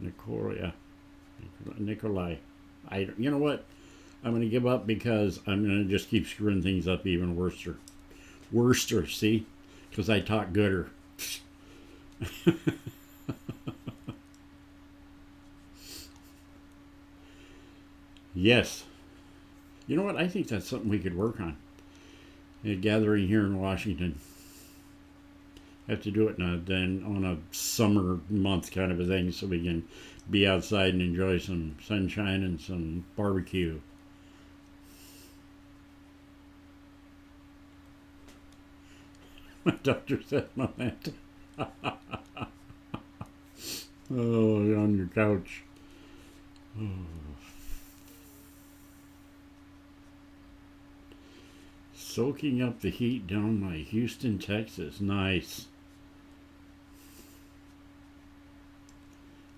Nikolai. You know what? I'm going to give up because I'm going to just keep screwing things up even worse. See? Because I talk gooder. Yes. You know what? I think that's something we could work on. A gathering here in Washington. Have to do it then on a summer month kind of a thing so we can be outside and enjoy some sunshine and some barbecue. My doctor said momentum. Oh, you're on your couch. Oh. Soaking up the heat down by Houston, Texas. Nice.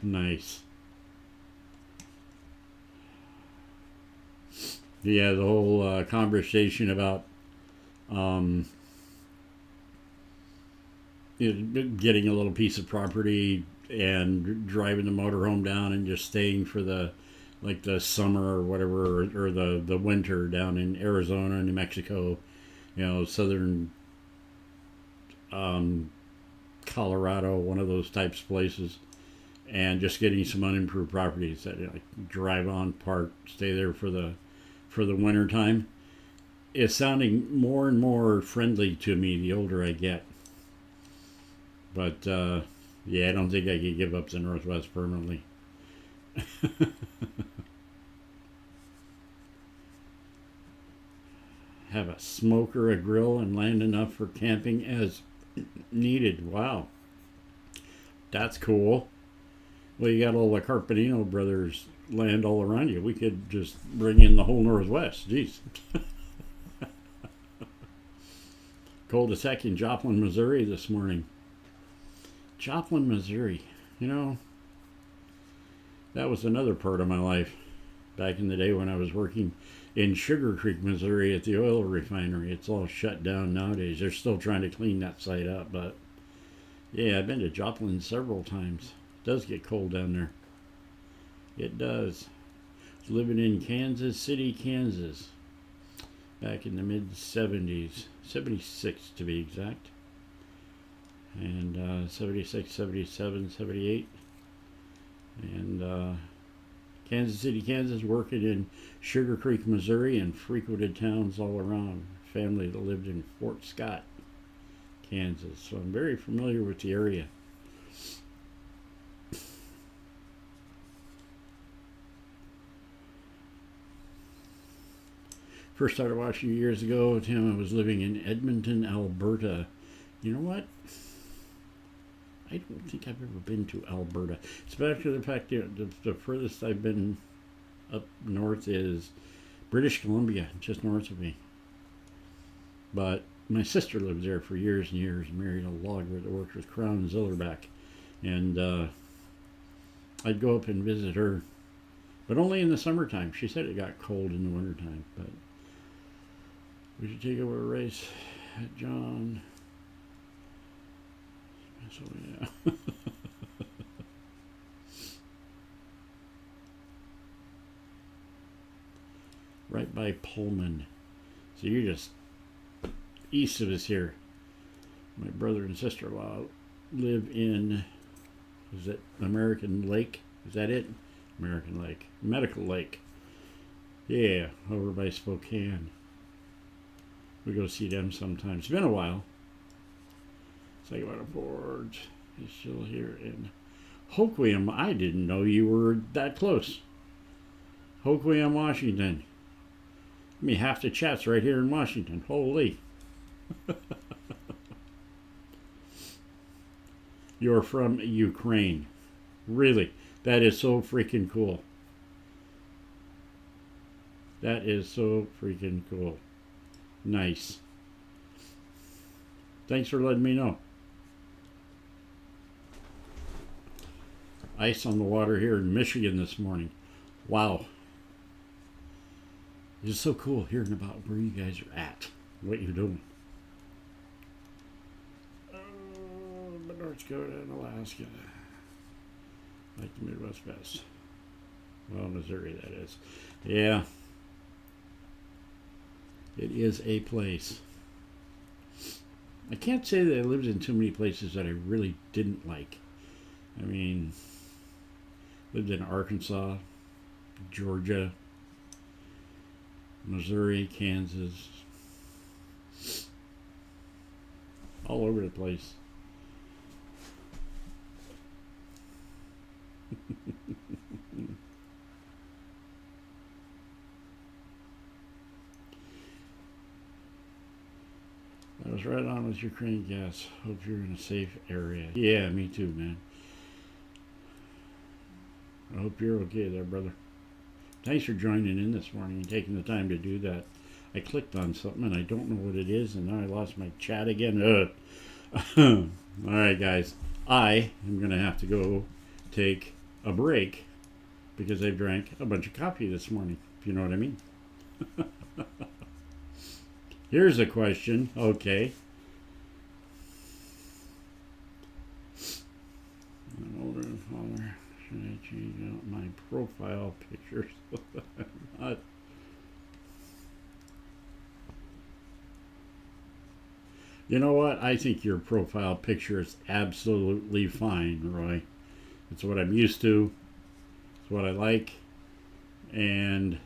Nice. Yeah, the whole conversation about getting a little piece of property and driving the motorhome down and just staying for the summer or whatever, or the winter down in Arizona, New Mexico, southern Colorado, one of those types of places, and just getting some unimproved properties that drive on, park, stay there for the winter time. It's sounding more and more friendly to me the older I get. But yeah, I don't think I could give up the Northwest permanently. Have a smoker, a grill, and land enough for camping as needed. Wow. That's cool. Well, you got all the Carpenino brothers land all around you. We could just bring in the whole Northwest. Jeez. Cul-de-sac in Joplin, Missouri this morning. Joplin, Missouri. That was another part of my life back in the day when I was working in Sugar Creek, Missouri at the oil refinery. It's all shut down nowadays. They're still trying to clean that site up, but yeah, I've been to Joplin several times. It does get cold down there. It does. Living in Kansas City, Kansas, back in the mid-70s, 76 to be exact, and 76, 77, 78, and Kansas City, Kansas, working in Sugar Creek, Missouri, and frequented towns all around. Family that lived in Fort Scott, Kansas, so I'm very familiar with the area. First started watching you years ago with him. I was living in Edmonton, Alberta. You know what? I don't think I've ever been to Alberta. Especially the fact that the furthest I've been up north is British Columbia, just north of me. But my sister lived there for years and years, married a logger that worked with Crown and Zillerback. And I'd go up and visit her, but only in the summertime. She said it got cold in the wintertime, but we should take over a race at John. So, yeah. Right by Pullman. So you're just east of us here. My brother and sister-in-law live in, is it American Lake? Is that it? American Lake. Medical Lake. Yeah, over by Spokane. We go see them sometimes. It's been a while. Saginaw Forge is still here in Hoquiam. I didn't know you were that close. Hoquiam, Washington. I mean, half the chat's right here in Washington. Holy. You're from Ukraine. Really? That is so freaking cool. That is so freaking cool. Nice. Thanks for letting me know. Ice on the water here in Michigan this morning. Wow. It's so cool hearing about where you guys are at, what you're doing. North Dakota and Alaska. Like the Midwest best. Well, Missouri, that is. Yeah. It is a place. I can't say that I lived in too many places that I really didn't like. I mean, lived in Arkansas, Georgia, Missouri, Kansas, all over the place. I was right on with Ukraine gas. Hope you're in a safe area. Yeah, me too, man. I hope you're okay there, brother. Thanks for joining in this morning and taking the time to do that. I clicked on something and I don't know what it is, and now I lost my chat again. All right, guys. I am going to have to go take a break because I drank a bunch of coffee this morning, if you know what I mean. Here's a question. Okay. Should I change out my profile picture so that I'm not... You know what? I think your profile picture is absolutely fine, Roy. It's what I'm used to. It's what I like. And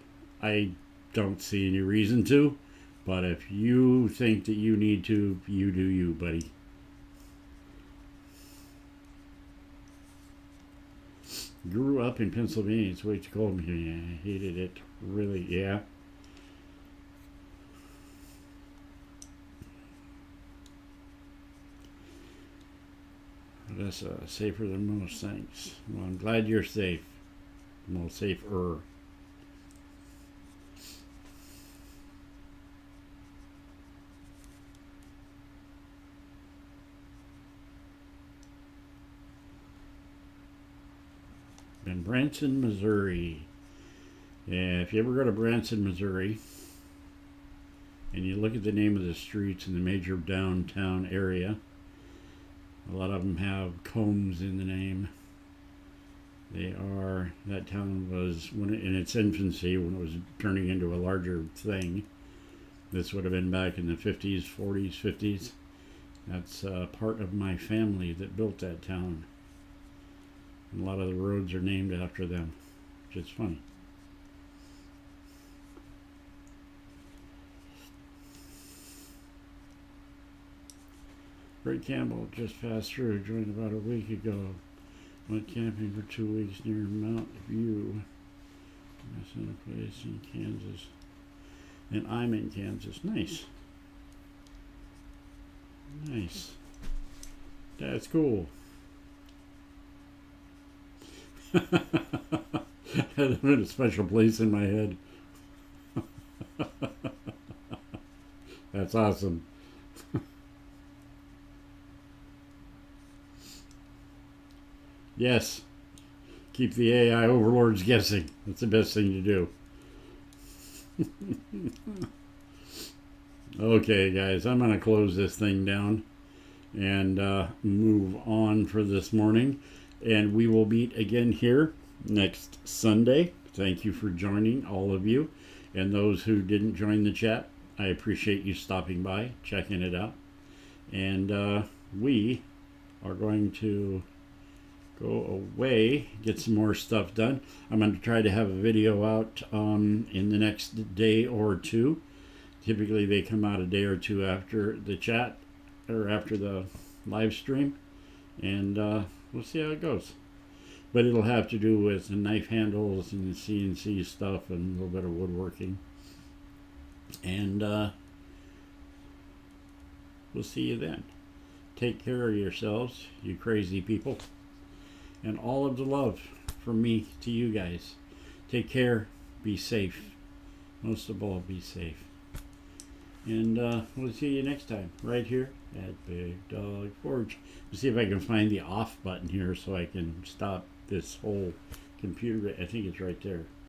I don't see any reason to. But if you think that you need to, you do you, buddy. Grew up in Pennsylvania. It's way too cold here. Yeah, I hated it. Really, yeah. That's safer than most things. Well, I'm glad you're safe. Most safer. In Branson, Missouri. Yeah, if you ever go to Branson, Missouri, and you look at the name of the streets in the major downtown area, a lot of them have Combs in the name. That town was in its infancy, when it was turning into a larger thing. This would have been back in the 50s, 40s, 50s. That's part of my family that built that town. And a lot of the roads are named after them, which is funny. Ray Campbell just passed through, joined about a week ago. Went camping for 2 weeks near Mount View. That's in a place in Kansas. And I'm in Kansas. Nice. Nice. That's cool. Has been a special place in my head. That's awesome. Yes. Keep the AI overlords guessing. That's the best thing to do. Okay, guys, I'm going to close this thing down and move on for this morning. And we will meet again here next Sunday. Thank you for joining, all of you. And those who didn't join the chat, I appreciate you stopping by, checking it out. And we are going to go away, get some more stuff done. I'm going to try to have a video out in the next day or two. Typically they come out a day or two after the chat or after the live stream, and we'll see how it goes. But it'll have to do with the knife handles and the CNC stuff and a little bit of woodworking. And we'll see you then. Take care of yourselves, you crazy people. And all of the love from me to you guys. Take care. Be safe. Most of all, be safe. And we'll see you next time, right here at Big Dog Forge. Let's see if I can find the off button here so I can stop this whole computer. I think it's right there.